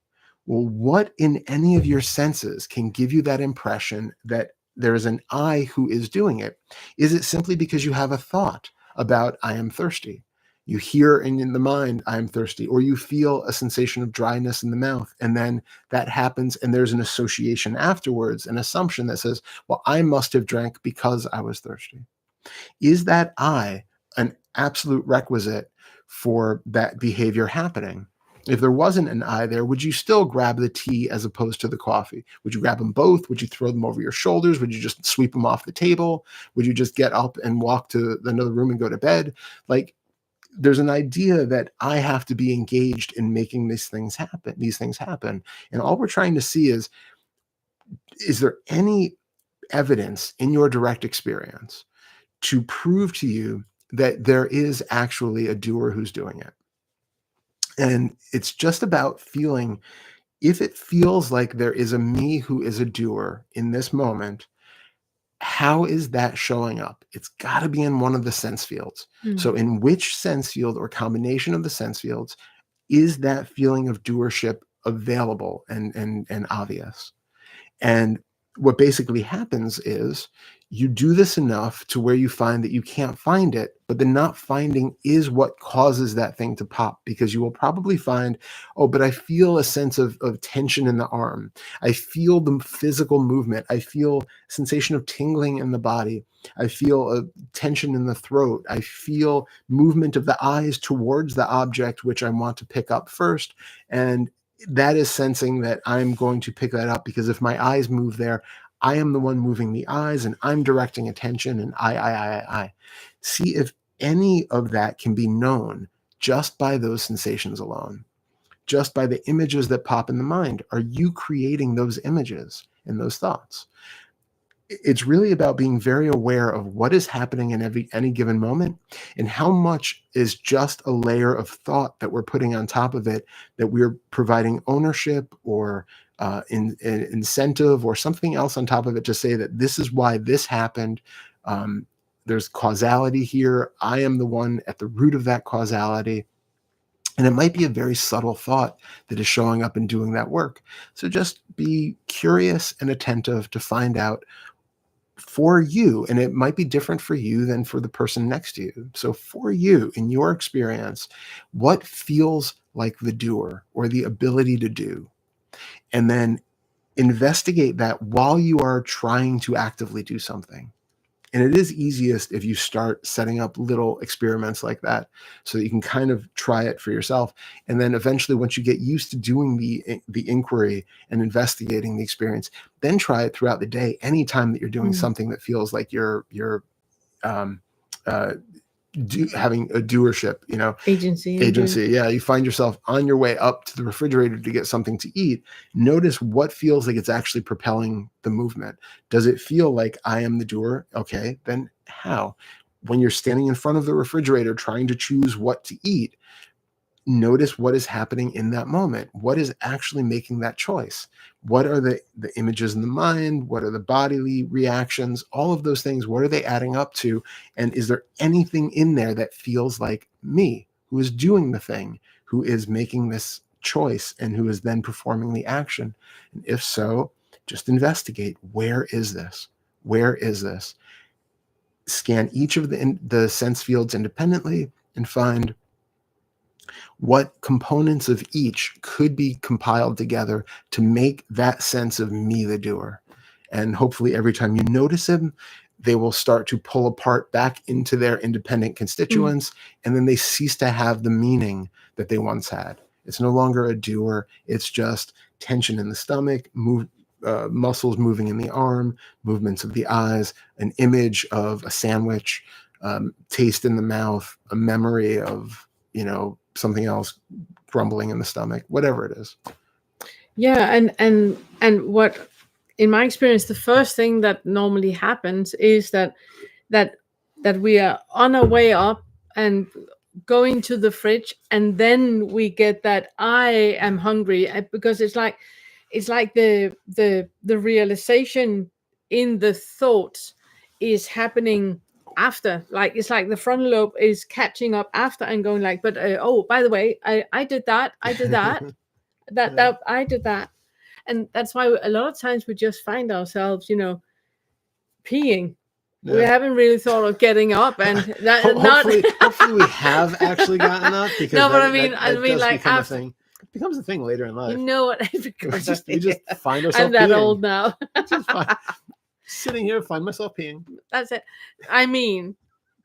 Speaker 2: Well, what in any of your senses can give you that impression that there is an I who is doing it? Is it simply because you have a thought about I am thirsty? You hear in the mind, I am thirsty, or you feel a sensation of dryness in the mouth, and then that happens, and there's an association afterwards, an assumption that says, well, I must have drank because I was thirsty. Is that I an absolute requisite for that behavior happening? If there wasn't an I there, would you still grab the tea as opposed to the coffee? Would you grab them both? Would you throw them over your shoulders? Would you just sweep them off the table? Would you just get up and walk to another room and go to bed? Like, there's an idea that I have to be engaged in making these things happen. And all we're trying to see is there any evidence in your direct experience to prove to you that there is actually a doer who's doing it? And it's just about feeling, if it feels like there is a me who is a doer in this moment, how is that showing up? It's got to be in one of the sense fields. So in which sense field or combination of the sense fields is that feeling of doership available and obvious? And what basically happens is you do this enough to where you find that you can't find it, but the not finding is what causes that thing to pop, because you will probably find, oh, but I feel a sense of tension in the arm. I feel the physical movement. I feel sensation of tingling in the body. I feel a tension in the throat. I feel movement of the eyes towards the object, which I want to pick up first. And that is sensing that I'm going to pick that up, because if my eyes move there, I am the one moving the eyes and I'm directing attention, and I. See if any of that can be known just by those sensations alone, just by the images that pop in the mind. Are you creating those images and those thoughts? It's really about being very aware of what is happening in any given moment, and how much is just a layer of thought that we're putting on top of it, that we're providing ownership or incentive or something else on top of it to say that this is why this happened. There's causality here. I am the one at the root of that causality. And it might be a very subtle thought that is showing up and doing that work. So just be curious and attentive to find out for you, and it might be different for you than for the person next to you. So for you, in your experience, what feels like the doer or the ability to do? And then investigate that while you are trying to actively do something. And it is easiest if you start setting up little experiments like that, so that you can kind of try it for yourself. And then eventually, once you get used to doing the inquiry and investigating the experience, then try it throughout the day, anytime that you're doing something that feels like you're um, uh, having a doership,
Speaker 1: Agency.
Speaker 2: Yeah, you find yourself on your way up to the refrigerator to get something to eat. Notice what feels like it's actually propelling the movement. Does it feel like I am the doer? Okay, then how? When you're standing in front of the refrigerator trying to choose what to eat, notice what is happening in that moment. What is actually making that choice? What are the images in the mind? What are the bodily reactions? All of those things, what are they adding up to? And is there anything in there that feels like me, who is doing the thing, who is making this choice, and who is then performing the action? And if so, just investigate. Where is this? Where is this? Scan each of the sense fields independently and find what components of each could be compiled together to make that sense of me the doer. And hopefully every time you notice them, they will start to pull apart back into their independent constituents, and then they cease to have the meaning that they once had. It's no longer a doer. It's just tension in the stomach, muscles moving in the arm, movements of the eyes, an image of a sandwich, taste in the mouth, a memory of, something else grumbling in the stomach, whatever it is.
Speaker 1: Yeah, and what in my experience, the first thing that normally happens is that we are on our way up and going to the fridge, and then we get that I am hungry, because it's like the realization in the thoughts is happening after. Like it's like the frontal lobe is catching up after and going like, but oh, by the way, I did that, that I did that. And that's why a lot of times we just find ourselves, peeing. Yeah. We haven't really thought of getting up, and that
Speaker 2: hopefully we have actually gotten up, because
Speaker 1: no, but I mean like
Speaker 2: become a thing. It becomes a thing later in life.
Speaker 1: You know what?
Speaker 2: we just find ourselves.
Speaker 1: I'm that
Speaker 2: peeing.
Speaker 1: old now.
Speaker 2: Sitting here, find myself peeing.
Speaker 1: That's it. I mean,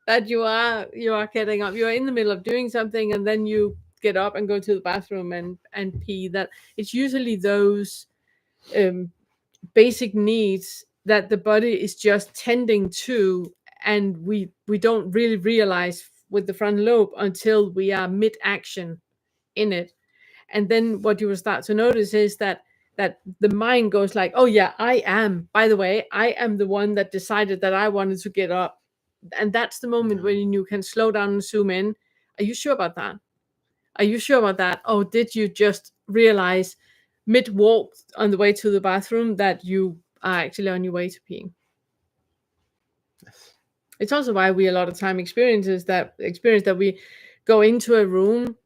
Speaker 1: that you are getting up. You are in the middle of doing something, and then you get up and go to the bathroom and pee. That it's usually those basic needs that the body is just tending to, and we don't really realize with the frontal lobe until we are mid-action in it. And then what you will start to notice is that the mind goes like, oh yeah, by the way, I am the one that decided that I wanted to get up. And that's the moment when you can slow down and zoom in. Are you sure about that? Are you sure about that? Oh, did you just realize mid-walk on the way to the bathroom that you are actually on your way to peeing? Yes. It's also why we a lot of time experience that we go into a room,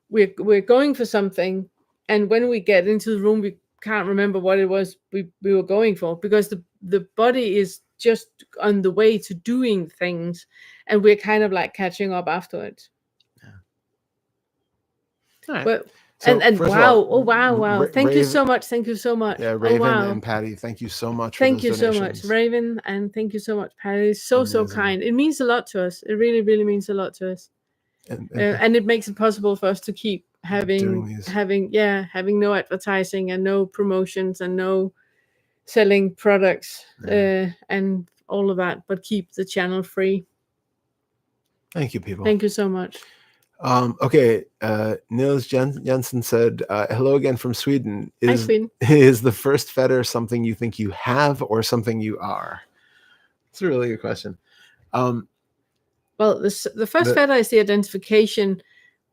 Speaker 1: we're going for something, and when we get into the room, we can't remember what it was we were going for, because the body is just on the way to doing things, and we're kind of like catching up afterwards. Yeah. All right. But so and wow, wow. Thank you so much.
Speaker 2: Yeah, Raven and Patty, thank you so much for
Speaker 1: thank you
Speaker 2: donations.
Speaker 1: so much, Raven, and thank you so much, Patty. So kind. It means a lot to us. It really, really means a lot to us. And it makes it possible for us to keep having no advertising and no promotions and no selling products and all of that, but keep the channel free.
Speaker 2: Thank you, people.
Speaker 1: Thank you so much.
Speaker 2: Okay, Nils Jensen said, hello again from Sweden.
Speaker 1: Hi, Sweden.
Speaker 2: Is the first fetter something you think you have or something you are? It's a really good question.
Speaker 1: Well, the first fetter is the identification,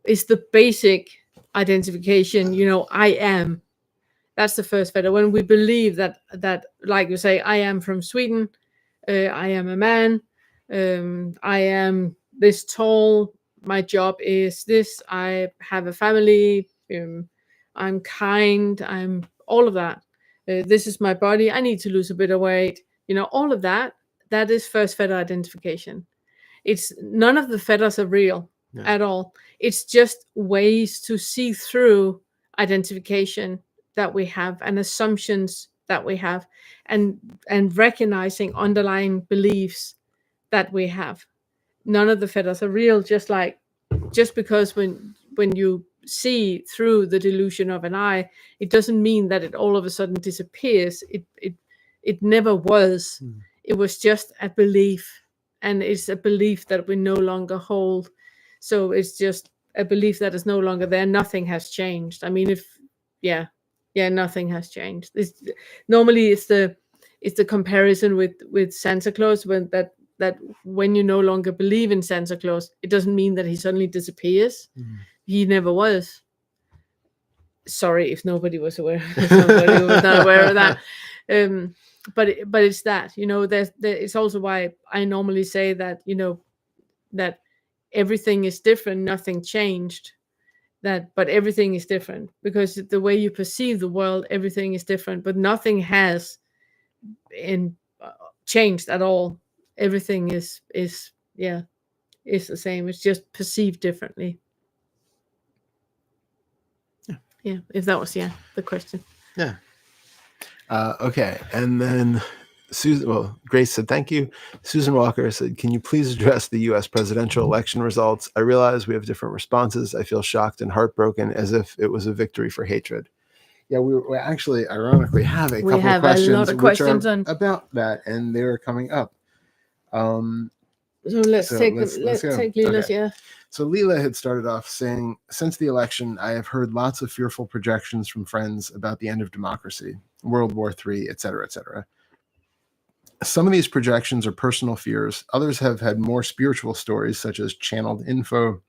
Speaker 1: is the basic identification, I am. That's the first fetter. When we believe that like you say, I am from Sweden, I am a man, I am this tall, my job is this, I have a family, I'm kind, I'm all of that. This is my body, I need to lose a bit of weight. All of that is first fetter identification. It's none of the fetters are real at all. It's just ways to see through identification that we have and assumptions that we have, and recognizing underlying beliefs that we have. None of the fetters are real, just because when you see through the delusion of an eye, it doesn't mean that it all of a sudden disappears. It never was. It was just a belief, and it's a belief that we no longer hold. So it's just a belief that is no longer there. Nothing has changed. I mean, nothing has changed. Normally it's the comparison with Santa Claus, that when you no longer believe in Santa Claus, it doesn't mean that he suddenly disappears. He never was. Sorry if nobody was aware. Somebody was not aware of that. But it's that, it's also why I normally say that, that everything is different, nothing changed. But everything is different, because the way you perceive the world, everything is different, but nothing has changed at all. Everything is the same. It's just perceived differently. Yeah. If that was the question.
Speaker 2: Yeah. Okay, and then Grace said, thank you. Susan Walker said, can you please address the U.S. presidential election results? I realize we have different responses. I feel shocked and heartbroken, as if it was a victory for hatred. Yeah, we actually, ironically, have a couple of questions,
Speaker 1: a lot of questions
Speaker 2: about that, and they are coming up.
Speaker 1: So let's take Leela's. Okay. Yeah.
Speaker 2: So Leela had started off saying, since the election, I have heard lots of fearful projections from friends about the end of democracy. World War III, etc., etc. Some of these projections are personal fears. Others have had more spiritual stories, such as channeled info,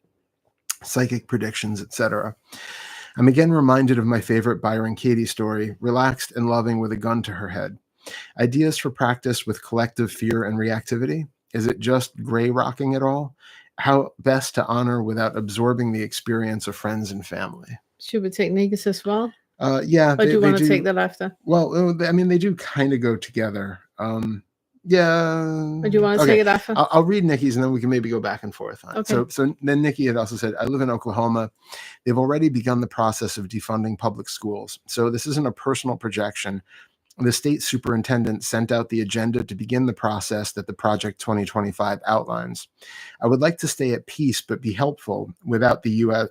Speaker 2: psychic predictions, etc. I'm again reminded of my favorite Byron Katie story, relaxed and loving with a gun to her head. Ideas for practice with collective fear and reactivity? Is it just gray rocking it all? How best to honor without absorbing the experience of friends and family?
Speaker 1: Should we take Nikki's as well?
Speaker 2: Yeah,
Speaker 1: Or do you want to take that after?
Speaker 2: Well, I mean, they do kind of go together. Yeah.
Speaker 1: Or do you want to take it after?
Speaker 2: I'll read Nikki's and then we can maybe go back and forth on it.
Speaker 1: Okay.
Speaker 2: So then Nikki had also said, I live in Oklahoma. They've already begun the process of defunding public schools. So this isn't a personal projection. The state superintendent sent out the agenda to begin the process that the Project 2025 outlines. I would like to stay at peace but be helpful without the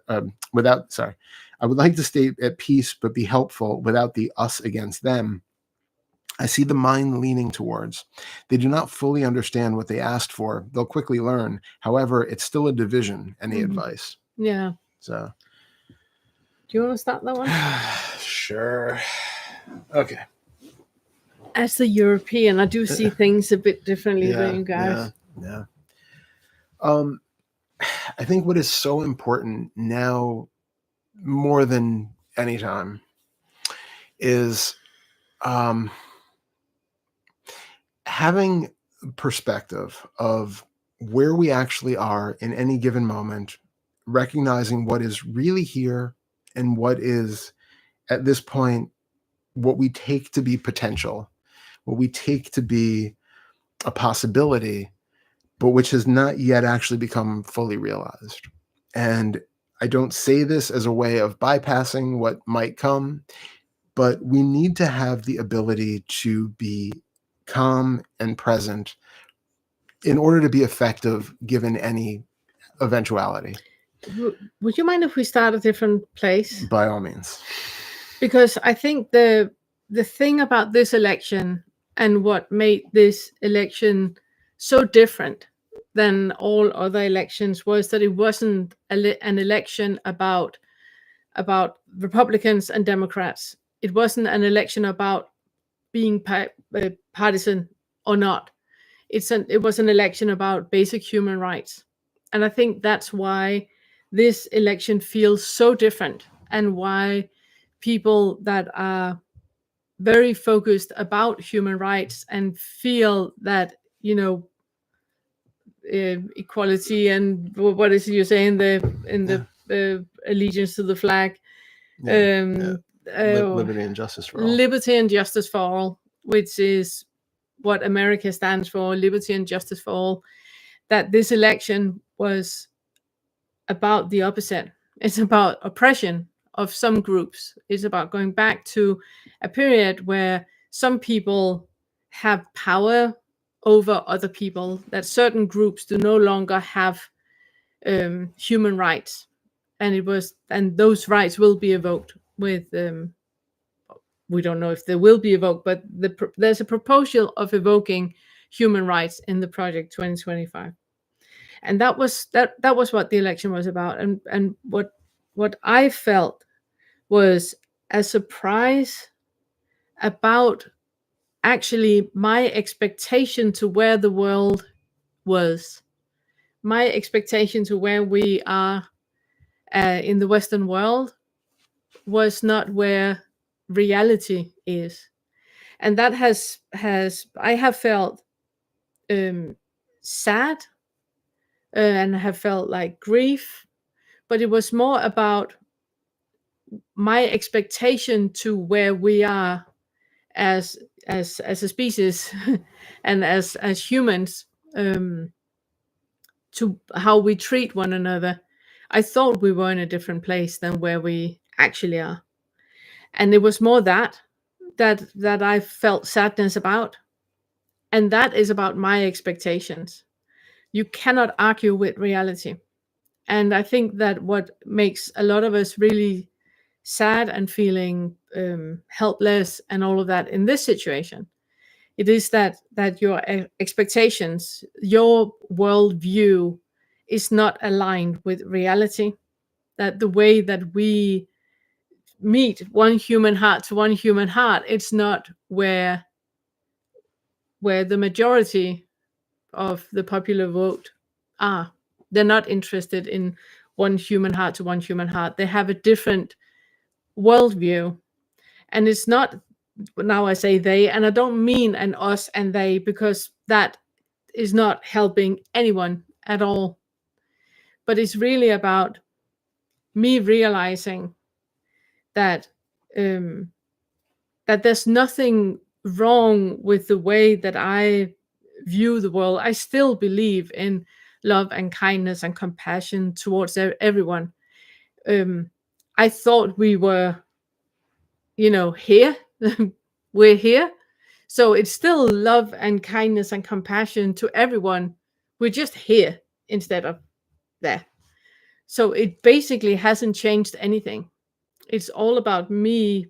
Speaker 2: I would like to stay at peace but be helpful without the us against them. I see the mind leaning towards. They do not fully understand what they asked for. They'll quickly learn. However, it's still a division. Any advice?
Speaker 1: Yeah.
Speaker 2: So,
Speaker 1: do you want to start that one?
Speaker 2: Sure. Okay.
Speaker 1: As a European, I do see things a bit differently than you guys.
Speaker 2: Yeah. I think what is so important now, more than any time, is having perspective of where we actually are in any given moment, recognizing what is really here and what is, at this point, what we take to be potential, what we take to be a possibility, but which has not yet actually become fully realized. And I don't say this as a way of bypassing what might come, but we need to have the ability to be calm and present in order to be effective given any eventuality.
Speaker 1: Would you mind if we start a different place?
Speaker 2: By all means.
Speaker 1: Because I think the thing about this election and what made this election so different than all other elections was that it wasn't an election about Republicans and Democrats. It wasn't an election about being partisan or not. It was an election about basic human rights. And I think that's why this election feels so different, and why people that are very focused about human rights and feel that, equality and what is it you say in the allegiance to the flag,
Speaker 2: liberty and justice for all.
Speaker 1: Liberty and justice for all, which is what America stands for, liberty and justice for all, that this election was about the opposite. It's about oppression of some groups. It's about going back to a period where some people have power over other people, that certain groups do no longer have human rights. And those rights will be evoked with we don't know if they will be evoked, but there's a proposal of evoking human rights in the Project 2025. And that was what the election was about. And what I felt was a surprise about actually my expectation to where the world was, my expectation to where we are in the Western world was not where reality is. And that I have felt sad and have felt like grief, but it was more about my expectation to where we are as a species and as humans, to how we treat one another. I thought we were in a different place than where we actually are. And it was more that I felt sadness about. And that is about my expectations. You cannot argue with reality. And I think that what makes a lot of us really sad and feeling helpless and all of that in this situation, it is that your expectations, your worldview is not aligned with reality. That the way that we meet one human heart to one human heart, it's not where the majority of the popular vote are. They're not interested in one human heart to one human heart. They have a different worldview. And it's not, now I say they, and I don't mean an us and they, because that is not helping anyone at all. But it's really about me realizing that that there's nothing wrong with the way that I view the world. I still believe in love and kindness and compassion towards everyone. I thought we were, here. We're here. So it's still love and kindness and compassion to everyone. We're just here instead of there. So it basically hasn't changed anything. It's all about me,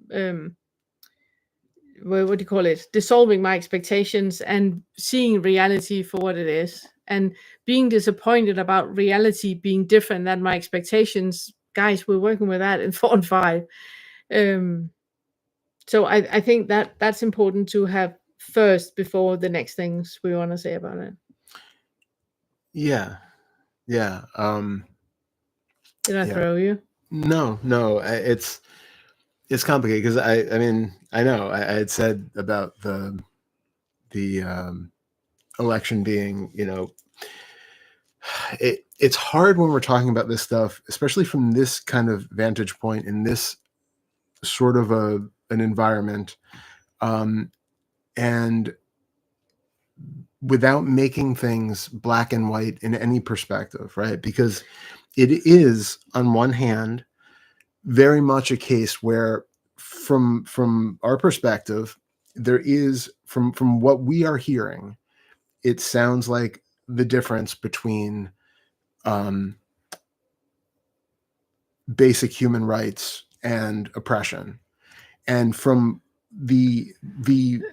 Speaker 1: what do you call it, dissolving my expectations and seeing reality for what it is, and being disappointed about reality being different than my expectations. Guys, we're working with that in 4 and 5. So I think that that's important to have first before the next things we want to say about it.
Speaker 2: Yeah.
Speaker 1: Did I throw you?
Speaker 2: No, it's complicated because I mean, I know I had said about the election being, it's hard when we're talking about this stuff, especially from this kind of vantage point in this sort of an environment, and without making things black and white in any perspective, right? Because it is, on one hand, very much a case where, from our perspective, there is, from what we are hearing, it sounds like the difference between basic human rights and oppression. And from the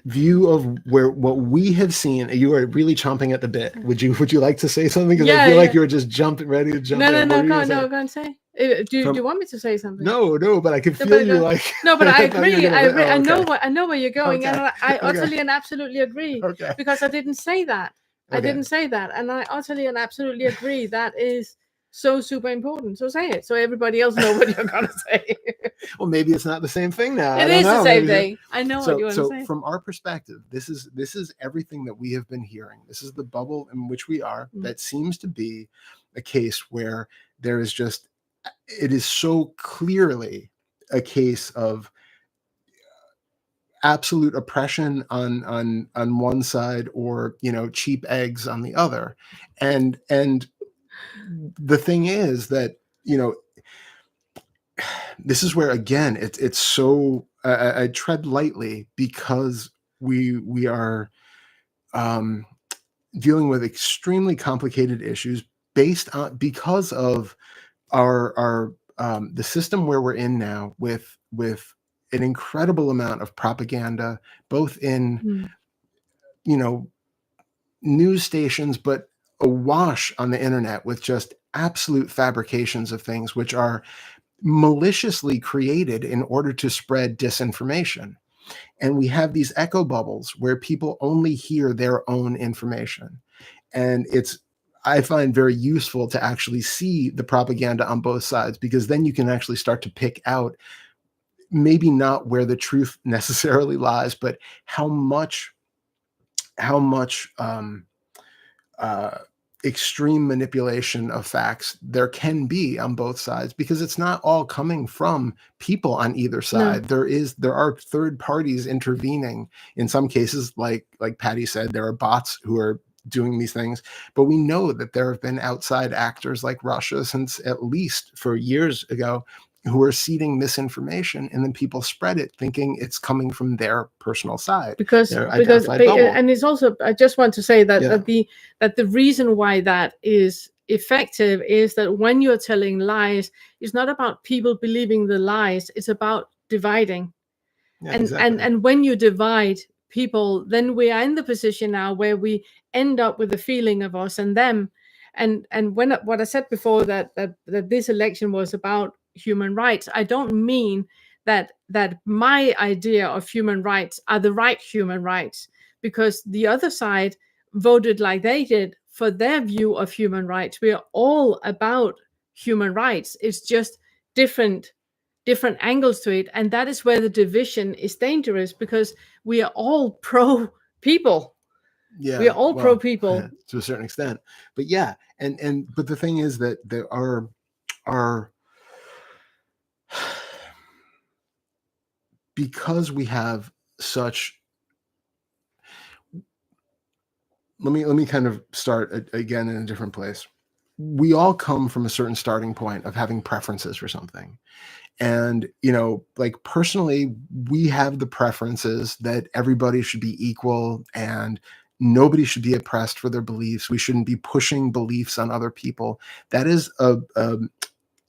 Speaker 2: view of where what we have seen, you are really chomping at the bit. Would you like to say something? Because I feel like you were just ready to jump.
Speaker 1: No, go and say. Do you want me to say something?
Speaker 2: No, but I can feel you like.
Speaker 1: No, but I agree. I know where you're going,
Speaker 2: Okay.
Speaker 1: and I utterly and absolutely agree.
Speaker 2: Okay.
Speaker 1: Because I didn't say that.
Speaker 2: Okay.
Speaker 1: I didn't say that, and I utterly and absolutely agree. That is so super important. So say it, so everybody else know what you're gonna say.
Speaker 2: Well, maybe it's not the same thing now.
Speaker 1: It is the same thing. I know what you want to say.
Speaker 2: So from our perspective, this is everything that we have been hearing. This is the bubble in which we are. That seems to be a case where there is just, it is so clearly a case of absolute oppression on one side, or cheap eggs on the other. And the thing is that this is where, again, it's so I tread lightly, because we are dealing with extremely complicated issues because of our the system where we're in now, with an incredible amount of propaganda, both in news stations, but awash on the internet with just absolute fabrications of things which are maliciously created in order to spread disinformation. And we have these echo bubbles where people only hear their own information. And I find very useful to actually see the propaganda on both sides, because then you can actually start to pick out, maybe not where the truth necessarily lies, but how much extreme manipulation of facts there can be on both sides, because it's not all coming from people on either side. No. There are third parties intervening in some cases, like Patty said, there are bots who are doing these things, but we know that there have been outside actors like Russia, since at least for years ago, who are seeding misinformation, and then people spread it thinking it's coming from their personal side.
Speaker 1: Because and it's also, I just want to say that that the reason why that is effective is that when you're telling lies, it's not about people believing the lies, it's about dividing. And when you divide people, then we are in the position now where we end up with a feeling of us and them. And what I said before, that this election was about, human rights, I don't mean that my idea of human rights are the right human rights, because the other side voted like they did for their view of human rights. We are all about human rights. It's just different angles to it, and that is where the division is dangerous, because we are all pro people.
Speaker 2: Yeah,
Speaker 1: We are all pro
Speaker 2: well,
Speaker 1: people.
Speaker 2: to a certain extent, but yeah, but the thing is that there are because we have such. Let me kind of start again in a different place. We all come from a certain starting point of having preferences for something. And, like personally, we have the preferences that everybody should be equal and nobody should be oppressed for their beliefs. We shouldn't be pushing beliefs on other people. That is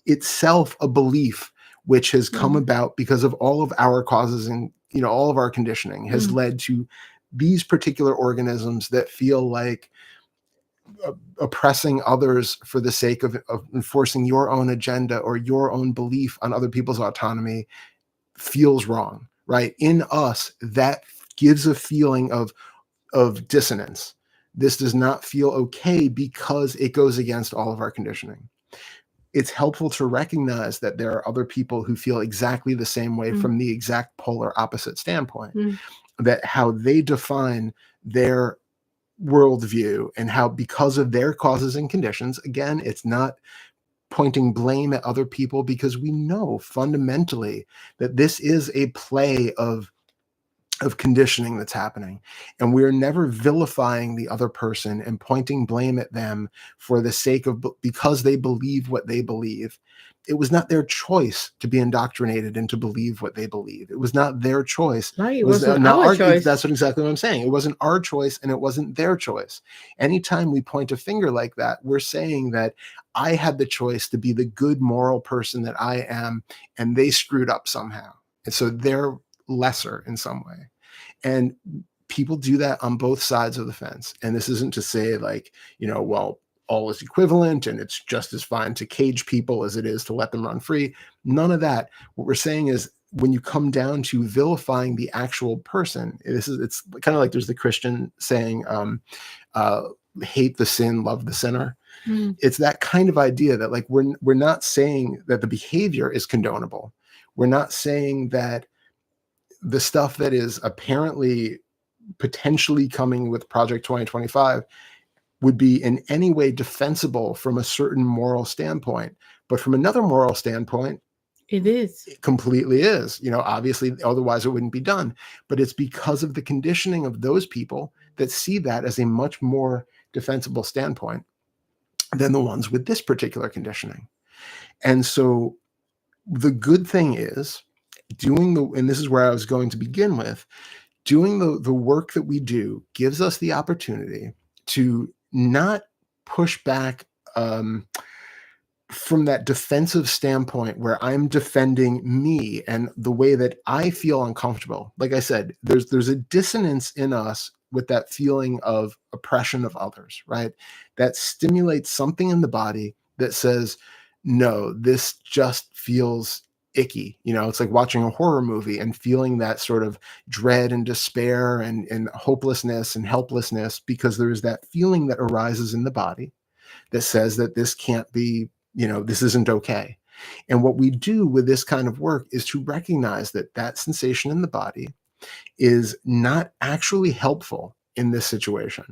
Speaker 2: itself a belief which has come about because of all of our causes and, all of our conditioning has led to these particular organisms that feel like oppressing others for the sake of enforcing your own agenda or your own belief on other people's autonomy feels wrong, right? In us, that gives a feeling of dissonance. This does not feel okay because it goes against all of our conditioning. It's helpful to recognize that there are other people who feel exactly the same way from the exact polar opposite standpoint, that how they define their worldview and how, because of their causes and conditions, again, it's not pointing blame at other people, because we know fundamentally that this is a play of conditioning that's happening, and we're never vilifying the other person and pointing blame at them for the sake of because they believe what they believe. It was not their choice to be indoctrinated and to believe what they believe. It was not their choice.
Speaker 1: Right,
Speaker 2: It was
Speaker 1: wasn't
Speaker 2: not
Speaker 1: our choice.
Speaker 2: That's exactly what I'm saying. It wasn't our choice and it wasn't their choice. Anytime we point a finger like that, we're saying that I had the choice to be the good moral person that I am, and they screwed up somehow. And so they're lesser in some way. And people do that on both sides of the fence. And this isn't to say like, well, all is equivalent and it's just as fine to cage people as it is to let them run free. None of that. What we're saying is, when you come down to vilifying the actual person, it's kind of like there's the Christian saying, hate the sin, love the sinner. It's that kind of idea that like we're not saying that the behavior is condonable. We're not saying that the stuff that is apparently potentially coming with Project 2025 would be in any way defensible from a certain moral standpoint. But from another moral standpoint,
Speaker 1: it
Speaker 2: completely is. Obviously, otherwise it wouldn't be done. But it's because of the conditioning of those people that see that as a much more defensible standpoint than the ones with this particular conditioning. And so the good thing is and this is where I was going to begin with, doing the work that we do gives us the opportunity to not push back from that defensive standpoint where I'm defending me and the way that I feel uncomfortable. Like I said, there's a dissonance in us with that feeling of oppression of others, right? That stimulates something in the body that says, no, this just feels icky. It's like watching a horror movie and feeling that sort of dread and despair and hopelessness and helplessness, because there's that feeling that arises in the body that says that this can't be, this isn't okay. And what we do with this kind of work is to recognize that that sensation in the body is not actually helpful in this situation.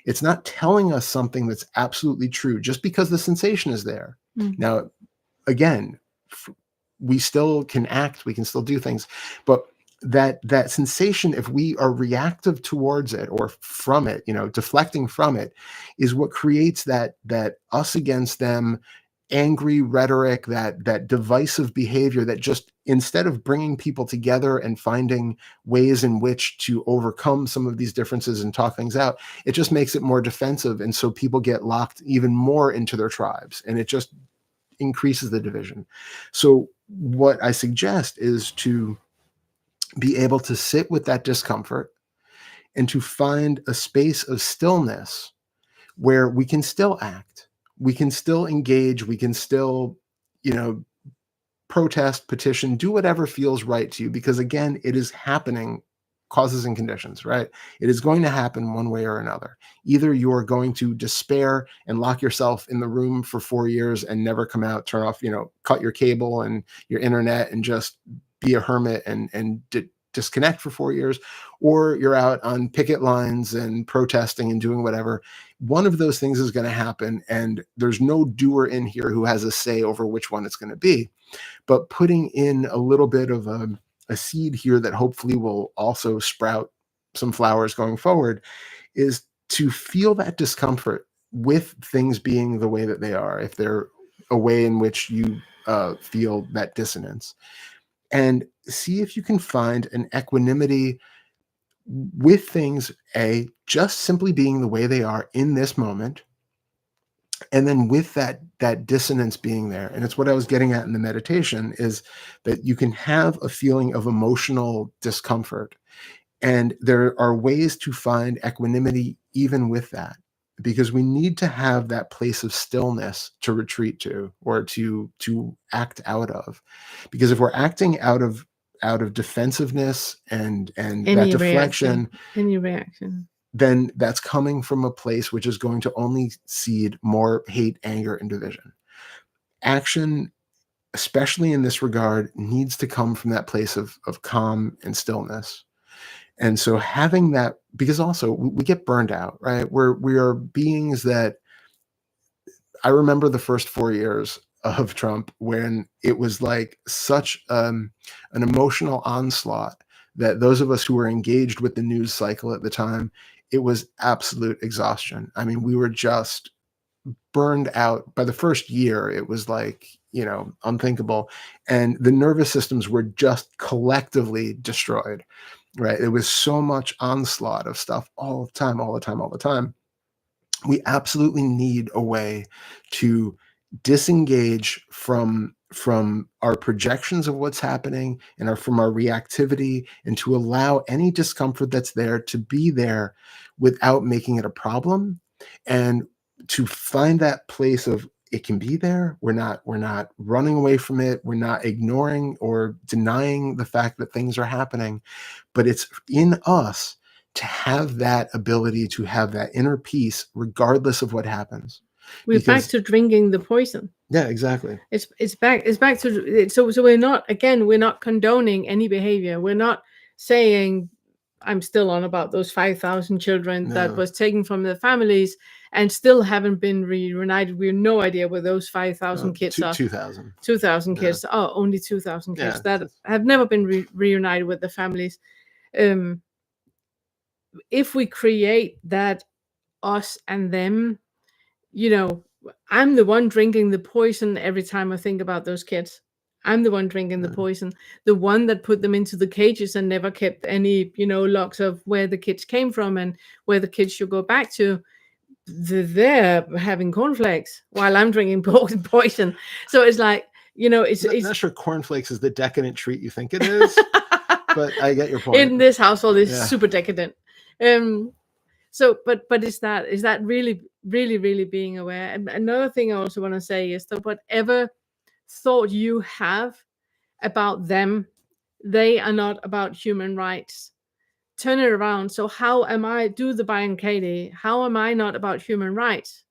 Speaker 2: It's not telling us something that's absolutely true just because the sensation is there. Now, again, we still can act, we can still do things, but that sensation, if we are reactive towards it or from it, deflecting from it, is what creates that us against them angry rhetoric, that divisive behavior that just, instead of bringing people together and finding ways in which to overcome some of these differences and talk things out, it just makes it more defensive. And so people get locked even more into their tribes, and it just increases the division. So what I suggest is to be able to sit with that discomfort and to find a space of stillness where we can still act, we can still engage, we can still, protest, petition, do whatever feels right to you, because again, it is happening, causes and conditions, right? It is going to happen one way or another. Either you're going to despair and lock yourself in the room for 4 years and never come out, turn off, cut your cable and your internet and just be a hermit and disconnect for 4 years, or you're out on picket lines and protesting and doing whatever. One of those things is going to happen, and there's no doer in here who has a say over which one it's going to be. But putting in a little bit of a seed here that hopefully will also sprout some flowers going forward is to feel that discomfort with things being the way that they are, if they're a way in which you feel that dissonance, and see if you can find an equanimity with things, just simply being the way they are in this moment, and then with that dissonance being there. And it's what I was getting at in the meditation, is that you can have a feeling of emotional discomfort, and there are ways to find equanimity even with that, because we need to have that place of stillness to retreat to, or to act out of. Because if we're acting out of defensiveness and that deflection,
Speaker 1: any reaction,
Speaker 2: then that's coming from a place which is going to only seed more hate, anger, and division. Action, especially in this regard, needs to come from that place of calm and stillness. And so having that, because also we get burned out, right? We are beings that, I remember the first 4 years of Trump when it was like such an emotional onslaught that those of us who were engaged with the news cycle at the time, it was absolute exhaustion. I mean, we were just burned out. By the first year, it was like, unthinkable. And the nervous systems were just collectively destroyed, right? It was so much onslaught of stuff all the time. We absolutely need a way to disengage from our projections of what's happening and from our reactivity, and to allow any discomfort that's there to be there without making it a problem, and to find that place of, it can be there. We're not running away from it. We're not ignoring or denying the fact that things are happening, but it's in us to have that ability to have that inner peace regardless of what happens.
Speaker 1: We're back to drinking the poison.
Speaker 2: Yeah, exactly.
Speaker 1: It's back to, so we're not condoning any behavior. We're not saying, I'm still on about those 5,000 children that was taken from their families and still haven't been reunited. We have no idea where those 5,000 kids are. 2,000 kids. Oh, only 2,000 kids that have never been reunited with their families. If we create that us and them, I'm the one drinking the poison every time I think about those kids. I'm the one drinking the poison, the one that put them into the cages and never kept any, logs of where the kids came from and where the kids should go back to. They're having cornflakes while I'm drinking poison. So it's like, it's
Speaker 2: not sure cornflakes is the decadent treat you think it is, but I get your point.
Speaker 1: In this household, it's super decadent. So, but is that really, really, really being aware? And another thing I also want to say is that whatever thought you have about them, they are not about human rights. Turn it around. So how am I, do the Byron Katie, how am I not about human rights?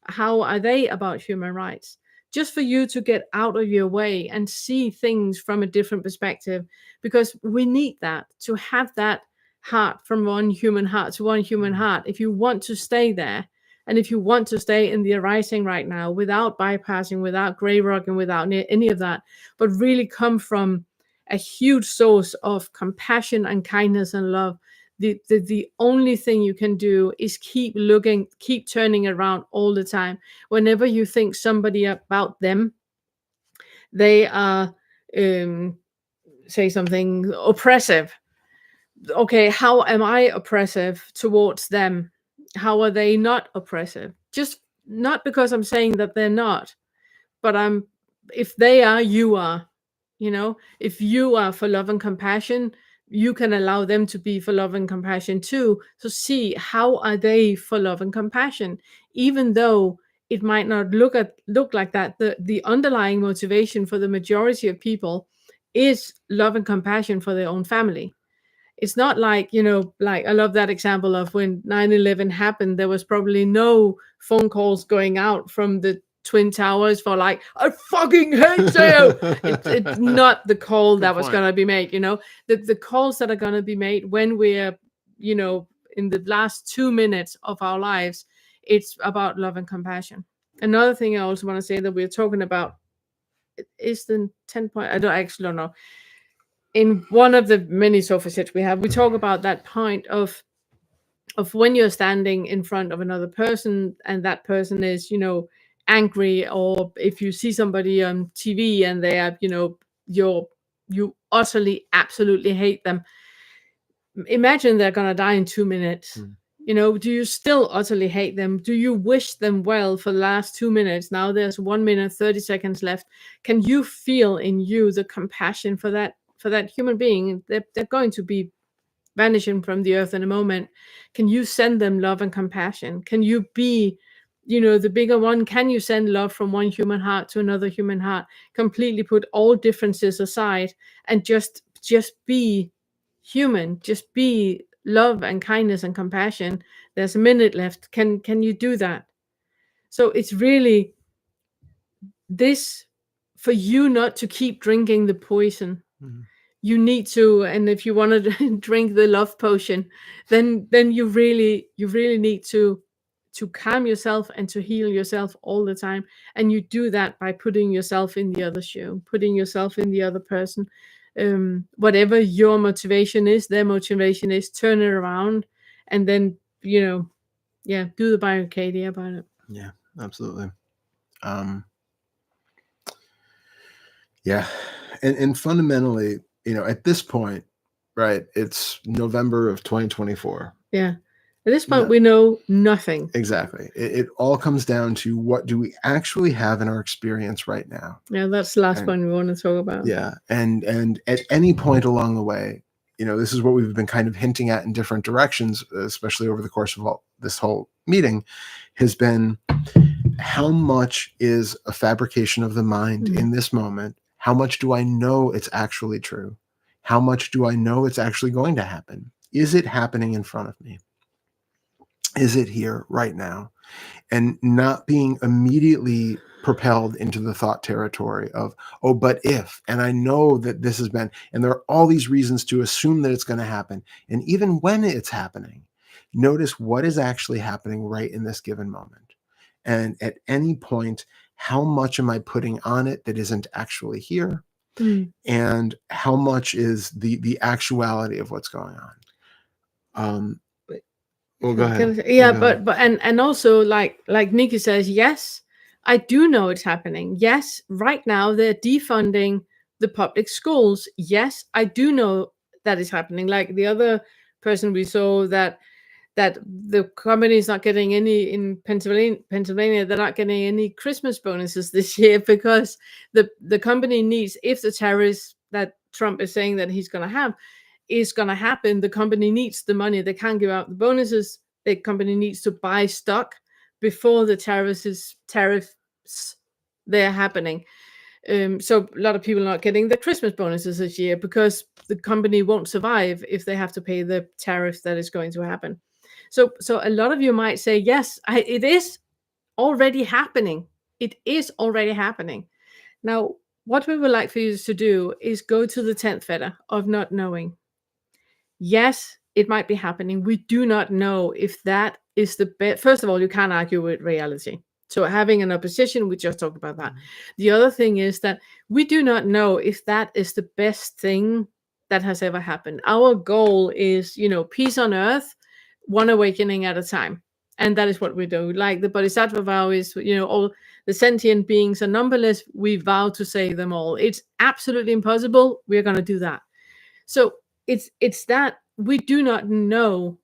Speaker 1: How are they about human rights? Just for you to get out of your way and see things from a different perspective, because we need that, to have that heart from one human heart to one human heart. If you want to stay there, and if you want to stay in the arising right now without bypassing, without gray rocking, without any of that, but really come from a huge source of compassion and kindness and love, the only thing you can do is keep looking, keep turning around all the time. Whenever you think somebody about them, they are say something oppressive. Okay, how am I oppressive towards them? How are they not oppressive? Just not because I'm saying that they're not, but if they are, you are. If you are for love and compassion, you can allow them to be for love and compassion too. So see, how are they for love and compassion? Even though it might not look like that. The underlying motivation for the majority of people is love and compassion for their own family. It's not like, like I love that example of when 9/11 happened, there was probably no phone calls going out from the Twin Towers for like, I fucking hate you. It's not the call that was going to be made, the calls that are going to be made when we're, in the last 2 minutes of our lives, it's about love and compassion. Another thing I also want to say that we're talking about is the 10 point. I don't know. In one of the many sofa sets we have, we talk about that point of when you're standing in front of another person and that person is, angry, or if you see somebody on TV and they are, you utterly, absolutely hate them. Imagine they're gonna die in 2 minutes. Do you still utterly hate them? Do you wish them well for the last 2 minutes? Now there's 1 minute, 30 seconds left. Can you feel in you the compassion for that human being? They're going to be vanishing from the earth in a moment. Can you send them love and compassion? Can you be, the bigger one? Can you send love from one human heart to another human heart? Completely put all differences aside and just be human. Just be love and kindness and compassion. There's a minute left. Can you do that? So it's really this, for you not to keep drinking the poison. You need to, and if you want to drink the love potion, then you really need to calm yourself and to heal yourself all the time. And you do that by putting yourself in the other shoe, putting yourself in the other person. Whatever your motivation is, their motivation is, turn it around, and then do the barricade about it.
Speaker 2: Yeah, absolutely. Yeah, and fundamentally, at this point, right? It's November of 2024.
Speaker 1: Yeah. At this point, we know nothing.
Speaker 2: Exactly. It all comes down to what do we actually have in our experience right now.
Speaker 1: Yeah, that's the last point we want to talk about.
Speaker 2: Yeah, and at any point along the way, this is what we've been kind of hinting at in different directions, especially over the course of this whole meeting, has been how much is a fabrication of the mind in this moment? How much do I know it's actually true? How much do I know it's actually going to happen? Is it happening in front of me? Is it here right now? And not being immediately propelled into the thought territory of, oh, but if, and I know that this has been, and there are all these reasons to assume that it's going to happen. And even when it's happening, notice what is actually happening right in this given moment. And at any point, how much am I putting on it that isn't actually here? And how much is the actuality of what's going on? Well, go ahead.
Speaker 1: Yeah, but and also like Nikki says, yes, I do know it's happening. Yes, right now they're defunding the public schools. Yes, I do know that is happening. Like the other person we saw that the company is not getting any in Pennsylvania. They're not getting any Christmas bonuses this year because the company needs, if the tariffs that Trump is saying that he's going to have is going to happen, the company needs the money. They can't give out the bonuses. The company needs to buy stock before the tariffs they're happening. So a lot of people are not getting the Christmas bonuses this year because the company won't survive if they have to pay the tariff that is going to happen. So a lot of you might say, yes, it is already happening. It is already happening. Now, what we would like for you to do is go to the 10th fetter of not knowing. Yes, it might be happening. We do not know if that is the best. First of all, you can't argue with reality. So having an opposition, we just talked about that. The other thing is that we do not know if that is the best thing that has ever happened. Our goal is, peace on earth, one awakening at a time. And that is what we do. Like the Bodhisattva vow is, all the sentient beings are numberless. We vow to save them all. It's absolutely impossible. We're going to do that. So it's that we do not know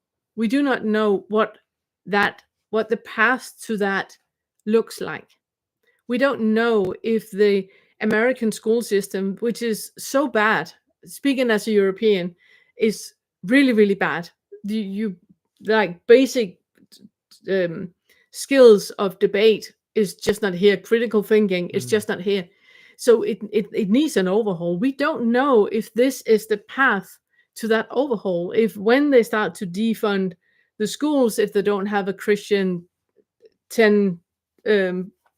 Speaker 1: what the path to that looks like. We don't know if the American school system, which is so bad, speaking as a European, is really, really bad. You like basic skills of debate is just not here. Critical thinking is just not here. So it needs an overhaul. We don't know if this is the path to that overhaul. If when they start to defund the schools, if they don't have a Christian 10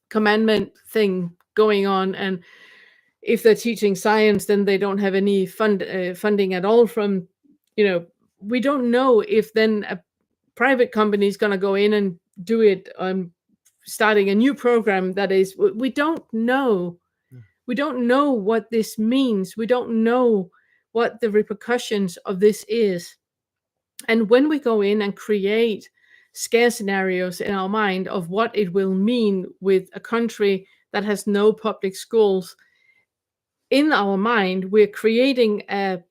Speaker 1: commandment thing going on, and if they're teaching science, then they don't have any funding at all from, we don't know if then a private company is going to go in and do it on starting a new program. That is, we don't know. We don't know what this means. We don't know what the repercussions of this is. And when we go in and create scare scenarios in our mind of what it will mean with a country that has no public schools, in our mind, we're creating a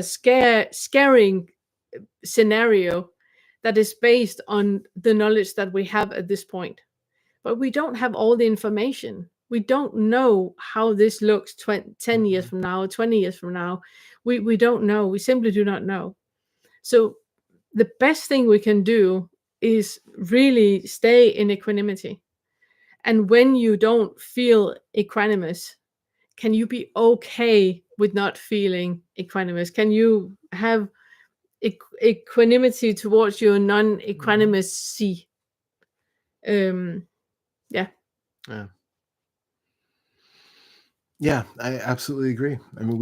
Speaker 1: scaring scenario that is based on the knowledge that we have at this point. But we don't have all the information. We don't know how this looks 10 years from now, 20 years from now. We don't know. We simply do not know. So the best thing we can do is really stay in equanimity. And when you don't feel equanimous, can you be okay with not feeling equanimous? Can you have equanimity towards your non-equanimacy? Yeah.
Speaker 2: Yeah, I absolutely agree. I mean,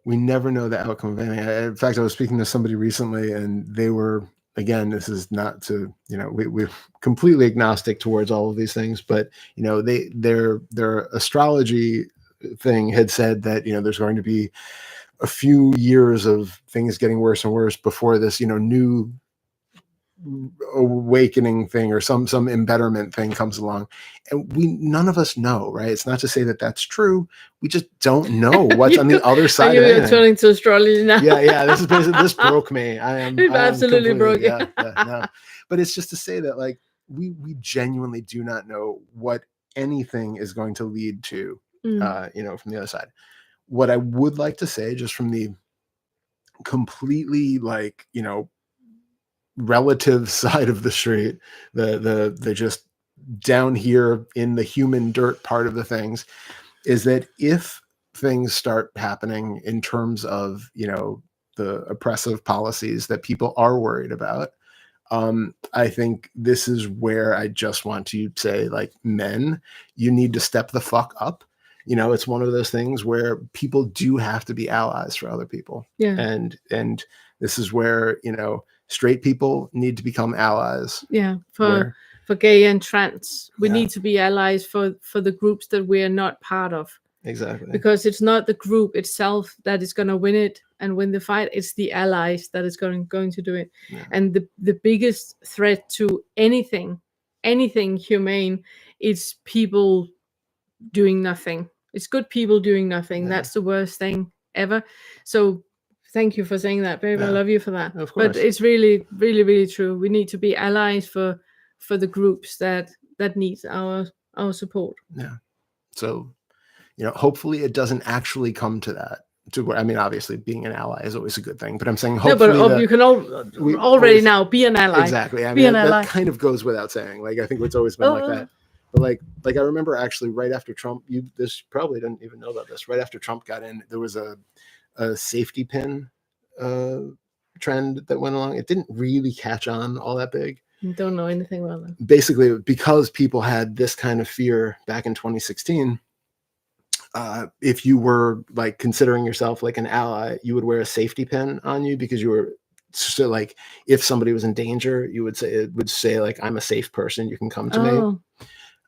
Speaker 2: we never know the outcome of anything. In fact, I was speaking to somebody recently, and they were, again, this is not to, we're completely agnostic towards all of these things, but their astrology thing had said that there's going to be a few years of things getting worse and worse before this new awakening thing or some embetterment thing comes along, and none of us know, right? It's not to say that that's true. We just don't know what's on the other side of anything.
Speaker 1: You're turning to astrology now.
Speaker 2: Yeah. This is basically, this broke me. I am
Speaker 1: absolutely broke.
Speaker 2: No, but it's just to say that, like, we genuinely do not know what anything is going to lead to, from the other side. What I would like to say, just from the completely, like, relative side of the street, the just down here in the human dirt part of the things, is that if things start happening in terms of the oppressive policies that people are worried about, I think this is where I just want to say, like, men, you need to step the fuck up. It's one of those things where people do have to be allies for other people.
Speaker 1: Yeah.
Speaker 2: And this is where, straight people need to become allies.
Speaker 1: Yeah. For gay and trans, we need to be allies for the groups that we are not part of.
Speaker 2: Exactly.
Speaker 1: Because it's not the group itself that is going to win it and win the fight. It's the allies that is going to do it. Yeah. And the biggest threat to anything humane is people doing nothing. It's good people doing nothing. Yeah. That's the worst thing ever. So thank you for saying that, babe. Yeah. I love you for that.
Speaker 2: Of course.
Speaker 1: But it's really, really, really true. We need to be allies for the groups that needs our support.
Speaker 2: Yeah. So, hopefully it doesn't actually come to that. I mean, obviously, being an ally is always a good thing, but I'm saying hopefully
Speaker 1: you can already now be an ally.
Speaker 2: Exactly. I mean, that kind of goes without saying. Like, I think it's always been like that. But like I remember actually right after Trump, this probably didn't even know about this. Right after Trump got in, there was a safety pin trend that went along. It didn't really catch on all that big.
Speaker 1: Don't know anything about that.
Speaker 2: Basically, because people had this kind of fear back in 2016. If you were, like, considering yourself like an ally, you would wear a safety pin on you because you were, so, like, if somebody was in danger, it would say like, I'm a safe person, you can come to me.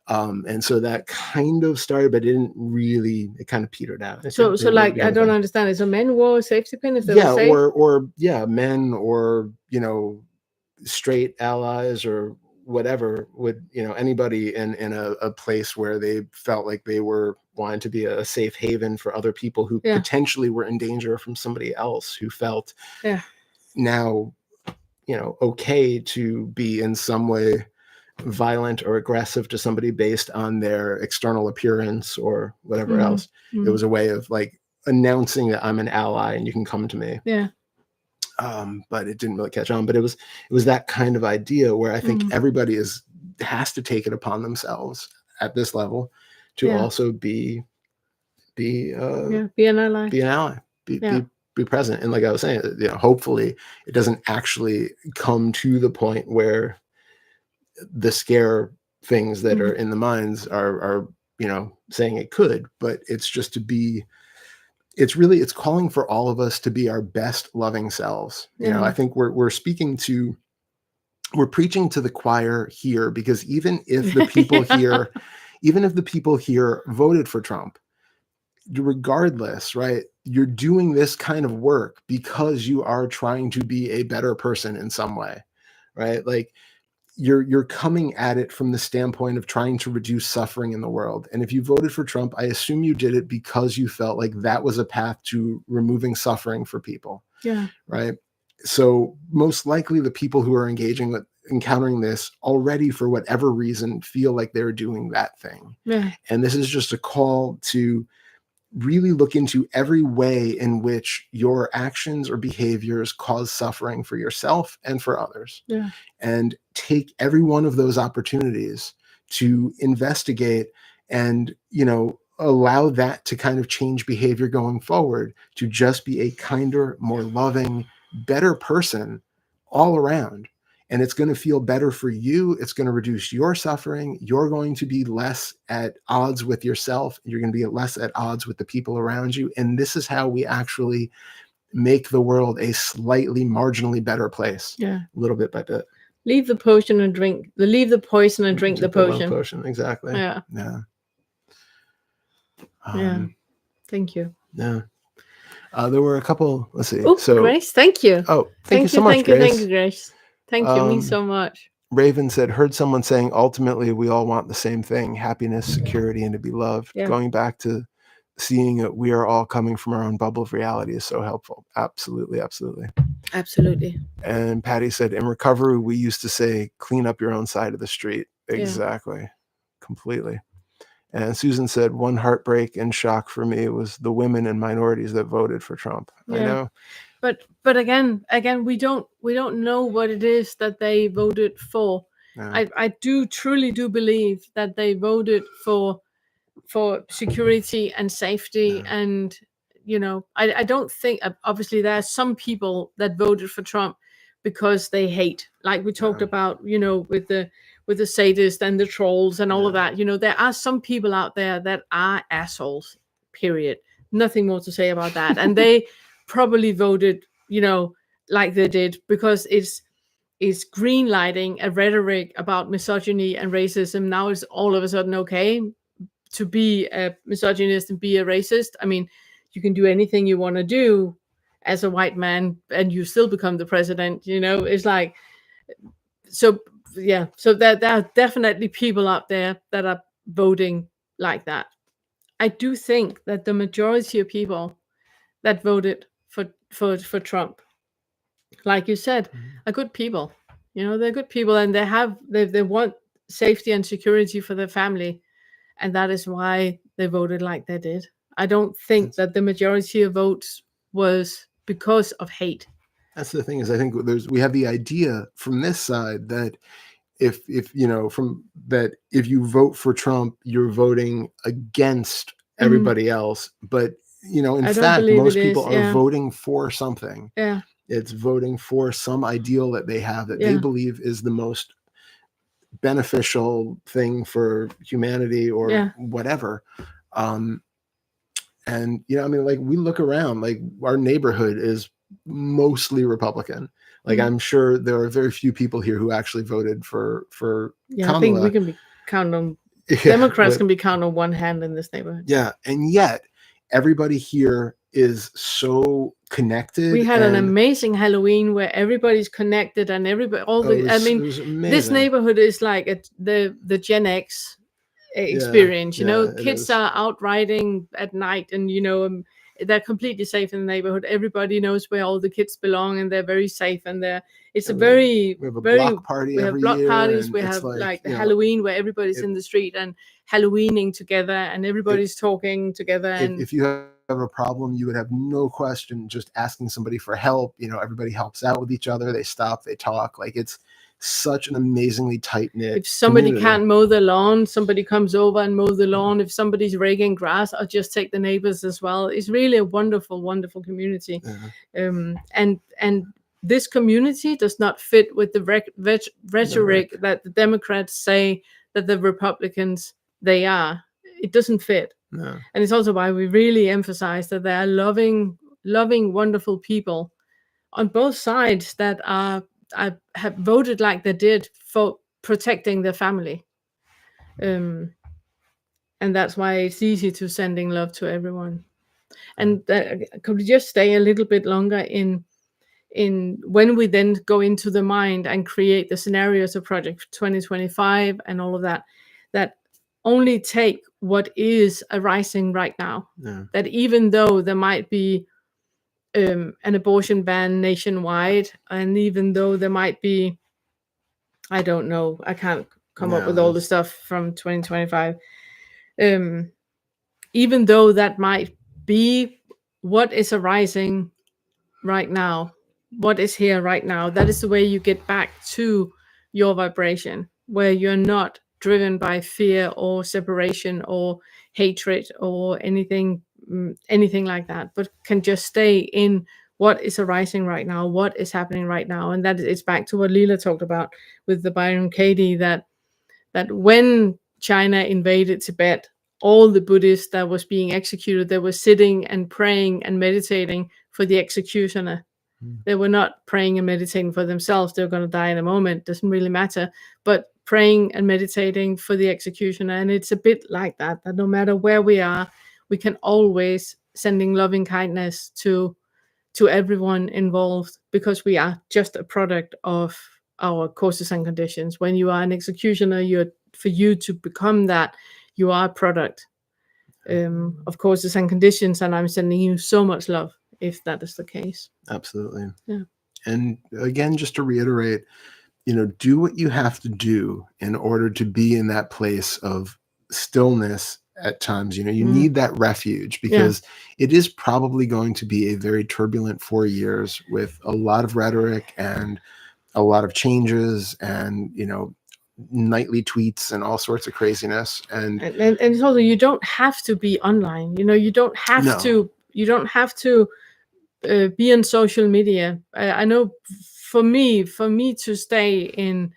Speaker 2: And so that kind of started, but it kind of petered out.
Speaker 1: So like, I don't understand it. So men wore a safety pin if they were safe?
Speaker 2: or men, or straight allies or whatever would, anybody in a place where they felt like they were wanting to be a safe haven for other people who potentially were in danger from somebody else who felt now, okay to be in some way violent or aggressive to somebody based on their external appearance or whatever else. It was a way of, like, announcing that I'm an ally and you can come to me.
Speaker 1: Yeah.
Speaker 2: but it didn't really catch on. But it was that kind of idea where I think
Speaker 1: Mm.
Speaker 2: everybody has to take it upon themselves at this level to
Speaker 1: Yeah.
Speaker 2: also be
Speaker 1: Be an ally.
Speaker 2: be an ally,
Speaker 1: Yeah.
Speaker 2: be present. And like I was saying, hopefully it doesn't actually come to the point where the scare things that are
Speaker 1: Mhm.
Speaker 2: in the minds are saying it could, but it's just to be, it's calling for all of us to be our best loving selves. I
Speaker 1: Yeah.
Speaker 2: think we're preaching to the choir here, because even if the people
Speaker 1: Yeah.
Speaker 2: here voted for Trump, regardless, right? You're doing this kind of work because you are trying to be a better person in some way, right? Like you're coming at it from the standpoint of trying to reduce suffering in the world. And if you voted for Trump, I assume you did it because you felt like that was a path to removing suffering for people,
Speaker 1: Yeah.
Speaker 2: right? So most likely the people who are encountering this already, for whatever reason, feel like they're doing that thing.
Speaker 1: Yeah.
Speaker 2: And this is just a call to really look into every way in which your actions or behaviors cause suffering for yourself and for others,
Speaker 1: Yeah.
Speaker 2: and take every one of those opportunities to investigate and allow that to kind of change behavior going forward, to just be a kinder, more loving, better person all around. And it's going to feel better for you. It's going to reduce your suffering. You're going to be less at odds with yourself. You're going to be less at odds with the people around you. And this is how we actually make the world a slightly marginally better place.
Speaker 1: Yeah.
Speaker 2: Little bit by bit.
Speaker 1: Leave the potion and leave the poison and drink the potion.
Speaker 2: Exactly.
Speaker 1: Yeah.
Speaker 2: Yeah.
Speaker 1: Yeah. Thank you.
Speaker 2: Yeah. There were a couple. Let's see.
Speaker 1: Oh,
Speaker 2: So,
Speaker 1: Grace, thank you.
Speaker 2: Thank you so much, Grace.
Speaker 1: Thank you, Grace. Thank you. Means so much.
Speaker 2: Raven said, heard someone saying, ultimately, we all want the same thing: happiness, security, and to be loved.
Speaker 1: Yeah.
Speaker 2: Going back to seeing that we are all coming from our own bubble of reality is so helpful. Absolutely, absolutely.
Speaker 1: Absolutely.
Speaker 2: And Patty said, in recovery, we used to say, clean up your own side of the street. Exactly. Yeah. Completely. And Susan said, one heartbreak and shock for me was the women and minorities that voted for Trump. Yeah. I know.
Speaker 1: But again, we don't know what it is that they voted for. No. I truly do believe that they voted for security and safety. Yeah. And I don't think, obviously there are some people that voted for Trump because they hate, like we talked about, with the sadists and the trolls and all of that. There are some people out there that are assholes, period. Nothing more to say about that. And they probably voted, like they did, because it's green lighting a rhetoric about misogyny and racism. Now it's all of a sudden okay to be a misogynist and be a racist. I mean, you can do anything you want to do as a white man and you still become the president. It's like, so yeah. So there are definitely people out there that are voting like that. I do think that the majority of people that voted for Trump, like you said, are good people. They're good people, and they want safety and security for their family. And that is why they voted like they did. I don't think that the majority of votes was because of hate.
Speaker 2: That's the thing, is I think we have the idea from this side that if you vote for Trump, you're voting against everybody else. But in fact, most people are voting for something.
Speaker 1: Yeah.
Speaker 2: It's voting for some ideal that they have that they believe is the most beneficial thing for humanity or whatever. And like we look around, like our neighborhood is mostly Republican. Like I'm sure there are very few people here who actually voted for Kamala.
Speaker 1: I think we can be counted on Democrats can be counted on one hand in this neighborhood.
Speaker 2: Yeah, and yet everybody here is so connected.
Speaker 1: We had an amazing Halloween where everybody's connected and everybody, this neighborhood is like the Gen X experience. Kids are out riding at night, and they're completely safe in the neighborhood. Everybody knows where all the kids belong, and they're very safe. And we have a block party. We have block parties. We have like the Halloween where everybody's in the street and Halloweening together, and everybody's talking together. And
Speaker 2: if you have have a problem, you would have no question just asking somebody for help. Everybody helps out with each other. They stop, they talk. Like, it's such an amazingly tight-knit
Speaker 1: If somebody
Speaker 2: community.
Speaker 1: can't mow the lawn, somebody comes over and mow the lawn. If somebody's raking grass, I'll just take the neighbors as well. It's really a wonderful, wonderful community. And this community does not fit with the rhetoric that the Democrats say that the Republicans they are. It doesn't fit.
Speaker 2: No.
Speaker 1: And it's also why we really emphasize that there are loving, wonderful people on both sides that have voted like they did for protecting their family. And that's why it's easy to sending love to everyone. And could we just stay a little bit longer in when we then go into the mind and create the scenarios of Project 2025 and all of that only take what is arising right now.
Speaker 2: Yeah.
Speaker 1: That even though there might be an abortion ban nationwide, and even though there might be, I don't know, I can't come up with all the stuff from 2025, even though that might be what is arising right now, what is here right now, that is the way you get back to your vibration, where you're not driven by fear or separation or hatred or anything like that, but can just stay in what is arising right now, what is happening right now. And that is back to what Leela talked about with the Byron Katie, that when China invaded Tibet, all the Buddhists that was being executed, they were sitting and praying and meditating for the executioner. They were not praying and meditating for themselves. They were going to die in a moment. Doesn't really matter. But praying and meditating for the executioner. And it's a bit like that no matter where we are, we can always sending loving kindness to everyone involved, because we are just a product of our causes and conditions. When you are an executioner, for you to become that, you are a product of causes and conditions. And I'm sending you so much love if that is the case.
Speaker 2: Absolutely.
Speaker 1: Yeah.
Speaker 2: And again, just to reiterate, do what you have to do in order to be in that place of stillness at times. You need that refuge, because it is probably going to be a very turbulent 4 years with a lot of rhetoric and a lot of changes and, nightly tweets and all sorts of craziness. And
Speaker 1: it's also, you don't have to be online. You don't have to. You don't have to be on social media. I know for me to stay in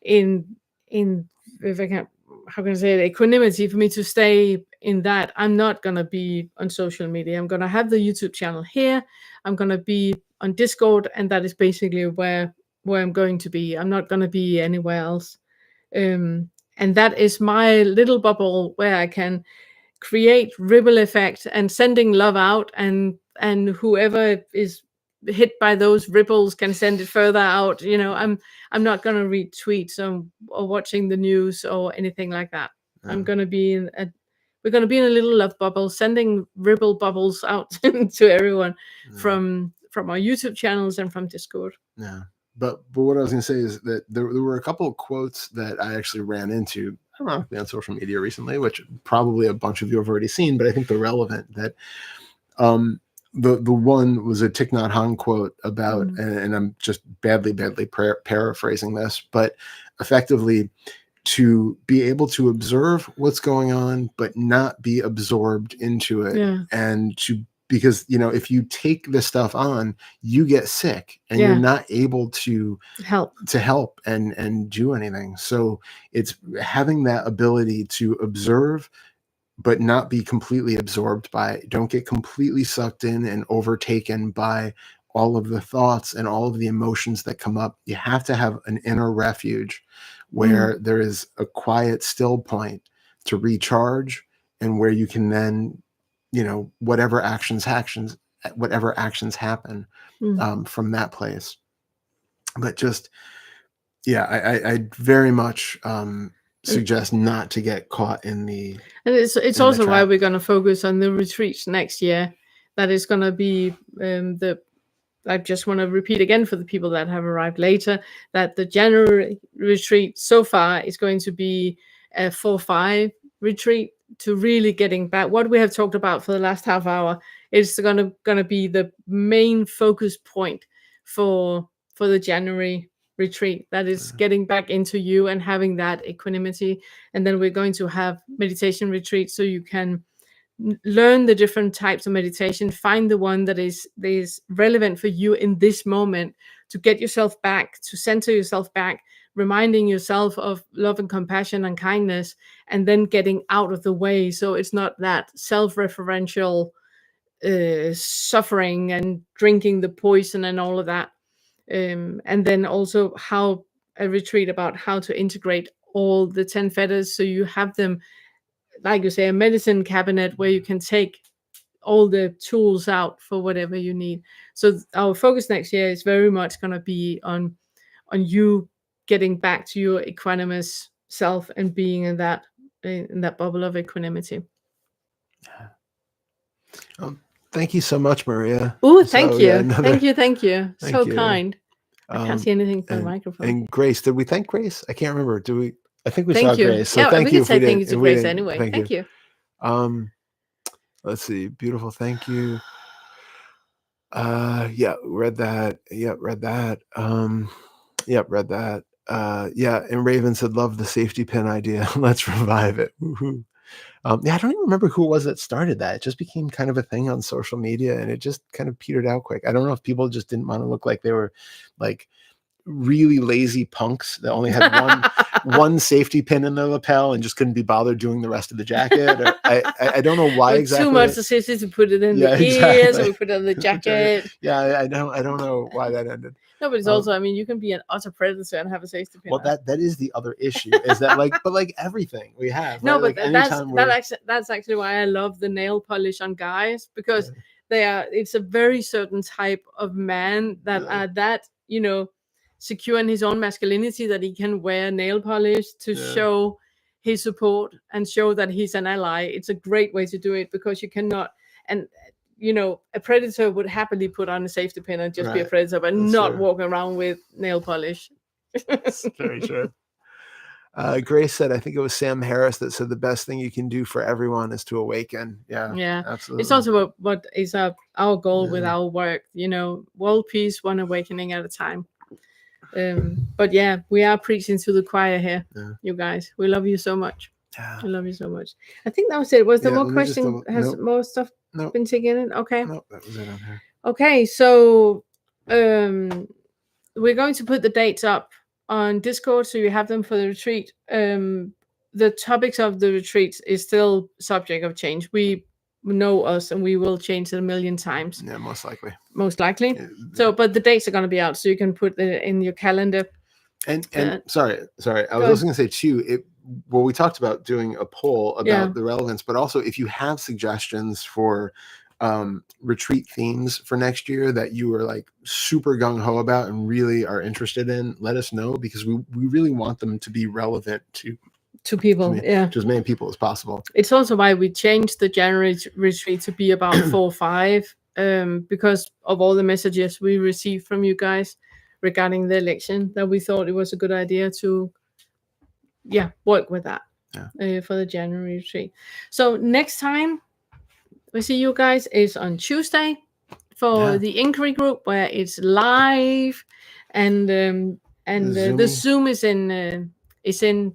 Speaker 1: if I can, how can I say it, equanimity, for me to stay in that, I'm not gonna be on social media. I'm gonna have the YouTube channel here. I'm gonna be on Discord, and that is basically where I'm going to be. I'm not gonna be anywhere else. And that is my little bubble where I can create ripple effect and sending love out, and whoever is hit by those ripples can send it further out. I'm not going to read tweets or watching the news or anything like that. I'm going to be we're going to be in a little love bubble, sending ripple bubbles out to everyone from our YouTube channels and from Discord.
Speaker 2: Yeah. But what I was going to say is that there were a couple of quotes that I actually ran into, ironically, on social media recently, which probably a bunch of you have already seen, but I think they're relevant. That the one was a Thich Nhat Hanh quote about, and I'm just badly paraphrasing this, but effectively, to be able to observe what's going on, but not be absorbed into it, and because if you take this stuff on, you get sick and you're not able to help and do anything. So it's having that ability to observe, but not be completely absorbed by it. Don't get completely sucked in and overtaken by all of the thoughts and all of the emotions that come up. You have to have an inner refuge where there is a quiet, still point to recharge, and where you can then, whatever actions happen from that place. But just, I very much suggest not to get caught in the.
Speaker 1: And it's also why we're going to focus on the retreats next year. That is going to be I just want to repeat again for the people that have arrived later, that the January retreat so far is going to be a 4-5 retreat. really getting back. What we have talked about for the last half hour is gonna be the main focus point for the January retreat. That is getting back into you and having that equanimity. And then we're going to have meditation retreats so you can learn the different types of meditation, find the one that is relevant for you in this moment, to get yourself back, to center yourself back, reminding yourself of love and compassion and kindness, and then getting out of the way so it's not that self-referential suffering and drinking the poison and all of that. And then also how a retreat about how to integrate all the 10 feathers so you have them, like you say, a medicine cabinet where you can take all the tools out for whatever you need. So our focus next year is very much going to be on you getting back to your equanimous self and being in that bubble of equanimity.
Speaker 2: Thank you so much, Maria.
Speaker 1: Oh, thank you. Thank you. Thank you. Kind. I can't see anything from the microphone.
Speaker 2: And Grace, did we thank Grace? I can't remember. Do we? I think we
Speaker 1: thank
Speaker 2: saw
Speaker 1: you.
Speaker 2: Grace. So
Speaker 1: yeah,
Speaker 2: thank
Speaker 1: we
Speaker 2: you.
Speaker 1: Can say thank you to Grace anyway. Thank you.
Speaker 2: Let's see. Beautiful. Thank you. Yeah, read that. Yep, read that. Yep, read that. Yeah, and Raven said, love the safety pin idea. Let's revive it. Woohoo. Yeah, I don't even remember who it was that started that. It just became kind of a thing on social media, and it just kind of petered out quick. I don't know if people just didn't want to look like they were like really lazy punks that only had one safety pin in their lapel and just couldn't be bothered doing the rest of the jacket. Or I don't know why exactly.
Speaker 1: Too much necessity to put it in the ears, or we put it in the jacket.
Speaker 2: Yeah, I don't know why that ended.
Speaker 1: No, but it's also, I mean, you can be an utter predator and have a safety pin.
Speaker 2: Well, that is the other issue, is that but everything we have.
Speaker 1: No,
Speaker 2: right?
Speaker 1: But that's actually why I love the nail polish on guys, because it's a very certain type of man that are that, secure in his own masculinity that he can wear nail polish to show his support and show that he's an ally. It's a great way to do it, because you cannot, and a predator would happily put on a safety pin and just be a predator, but that's not walk around with nail polish.
Speaker 2: That's very true. Grace said, I think it was Sam Harris that said the best thing you can do for everyone is to awaken. Yeah, absolutely.
Speaker 1: It's also what is our goal with our work, world peace, one awakening at a time. But yeah, we are preaching to the choir here, you guys. We love you so much. Yeah. I love you so much. I think that was it. Was there more question? Has more stuff been taken in? Okay.
Speaker 2: No, that was it on here.
Speaker 1: Okay, so we're going to put the dates up on Discord so you have them for the retreat. The topics of the retreats is still subject of change. We know us and we will change it a million times.
Speaker 2: Yeah, most likely.
Speaker 1: Yeah. So, but the dates are going to be out, so you can put it in your calendar.
Speaker 2: And sorry, I was also going to say too. We talked about doing a poll about the relevance, but also if you have suggestions for retreat themes for next year that you are like super gung-ho about and really are interested in, let us know, because we really want them to be relevant to people, to as many people as possible.
Speaker 1: It's also why we changed the January retreat to be about 4 or 5, because of all the messages we received from you guys regarding the election, that we thought it was a good idea to work with that for the January retreat. So next time we see you guys is on Tuesday for the inquiry group, where it's live, and the Zoom is in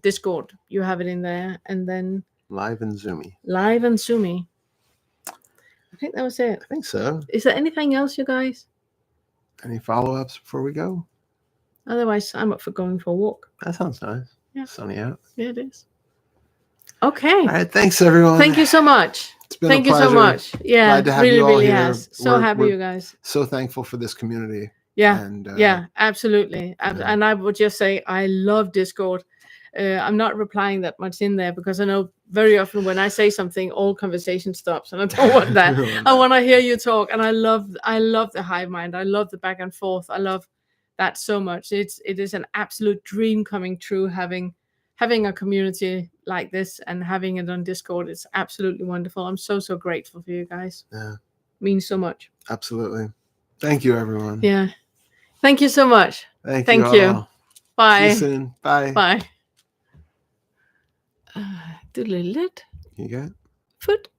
Speaker 1: Discord. You have it in there, and then
Speaker 2: live and Zoomy.
Speaker 1: I think that was it.
Speaker 2: I think so.
Speaker 1: Is there anything else, you guys?
Speaker 2: Any follow-ups before we go?
Speaker 1: Otherwise, I'm up for going for a walk.
Speaker 2: That sounds nice. Yeah. Sunny out.
Speaker 1: Yeah, it is. Okay.
Speaker 2: All right. Thanks, everyone.
Speaker 1: Thank you so much.
Speaker 2: It's been a pleasure.
Speaker 1: You so much. Yeah.
Speaker 2: Glad to have you all here.
Speaker 1: Has. So happy, you guys.
Speaker 2: So thankful for this community.
Speaker 1: Yeah. And, absolutely. And I would just say I love Discord. I'm not replying that much in there because I know very often when I say something, all conversation stops, and I don't want that. I want to hear you talk, and I love the hive mind. I love the back and forth. I love that so much. It is an absolute dream coming true having a community like this and having it on Discord. It's absolutely wonderful. I'm so grateful for you guys.
Speaker 2: Yeah,
Speaker 1: means so much.
Speaker 2: Absolutely. Thank you, everyone.
Speaker 1: Yeah, thank you so much.
Speaker 2: Thank you.
Speaker 1: Bye.
Speaker 2: See you soon. Bye.
Speaker 1: Bye. Doodle-lit.
Speaker 2: You get?
Speaker 1: Foot.